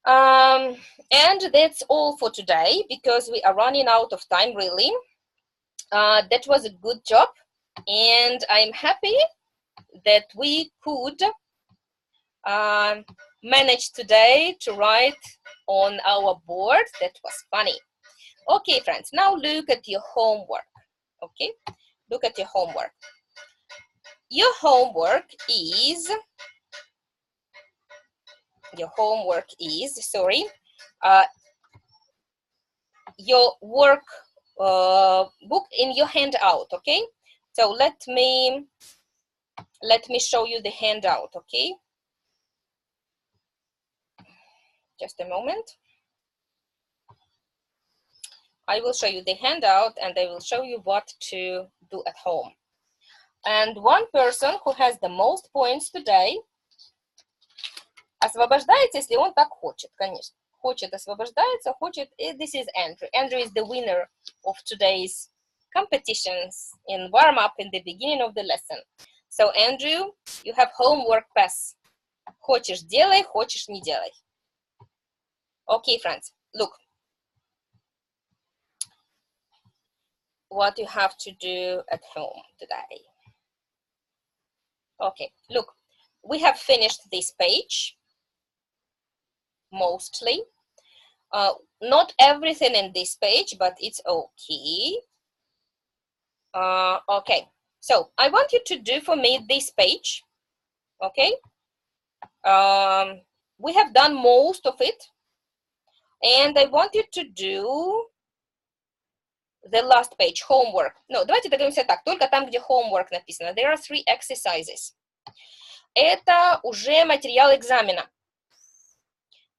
And that's all for today because we are running out of time, really. That was a good job, and I'm happy that we could manage today to write on our board. That was funny. Okay, friends, now look at your homework. Okay, look at your homework. Your homework is, your work book in your handout. Okay, so let me show you the handout. Okay, just a moment. I will show you the handout and I will show you what to do at home. And one person who has the most points today освобождается, если он так хочет, конечно. Хочет освобождается, хочет. This is Andrew. Andrew is the winner of today's competitions in warm-up in the beginning of the lesson. So Andrew, you have homework pass. Хочешь делай, хочешь не делай. Okay, friends, look. What you have to do at home today. Okay, look, we have finished this page, mostly. Not everything in this page, but it's okay. Okay, so I want you to do for me this page, okay? We have done most of it, and I want you to do the last page, homework. No, давайте договоримся так, только там, где homework написано. There are 3 exercises. Это уже материал экзамена.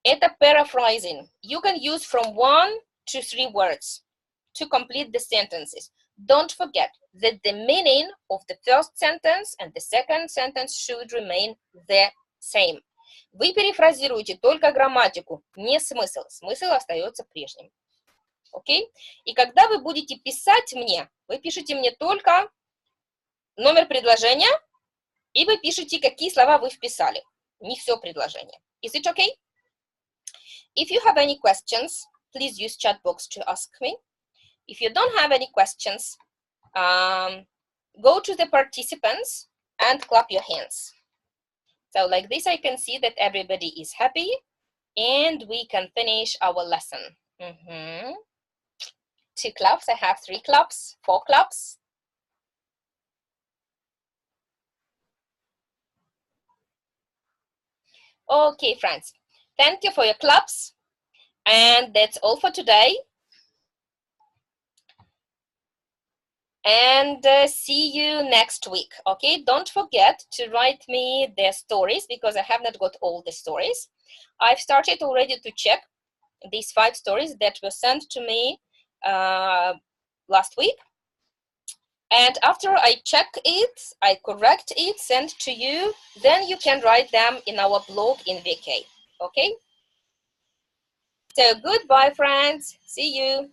Это paraphrasing. You can use from 1 to 3 words to complete the sentences. Don't forget that the meaning of the first sentence and the second sentence should remain the same. Вы перефразируете только грамматику, не смысл. Смысл остается прежним. Окей? И когда вы будете писать мне, вы пишете мне только номер предложения, и вы пишете, какие слова вы вписали. Не все предложение. Is it okay? If you have any questions, please use chat box to ask me. If you don't have any questions, go to the participants and clap your hands. So like this, I can see that everybody is happy and we can finish our lesson. 2 claps, I have 3 claps, 4 claps. Okay, friends, thank you for your claps. And that's all for today. And see you next week, okay? Don't forget to write me the stories because I have not got all the stories. I've started already to check these 5 stories that were sent to me last week. And after I check it, I correct it, send to you, then you can write them in our blog in VK, okay? So goodbye, friends. See you.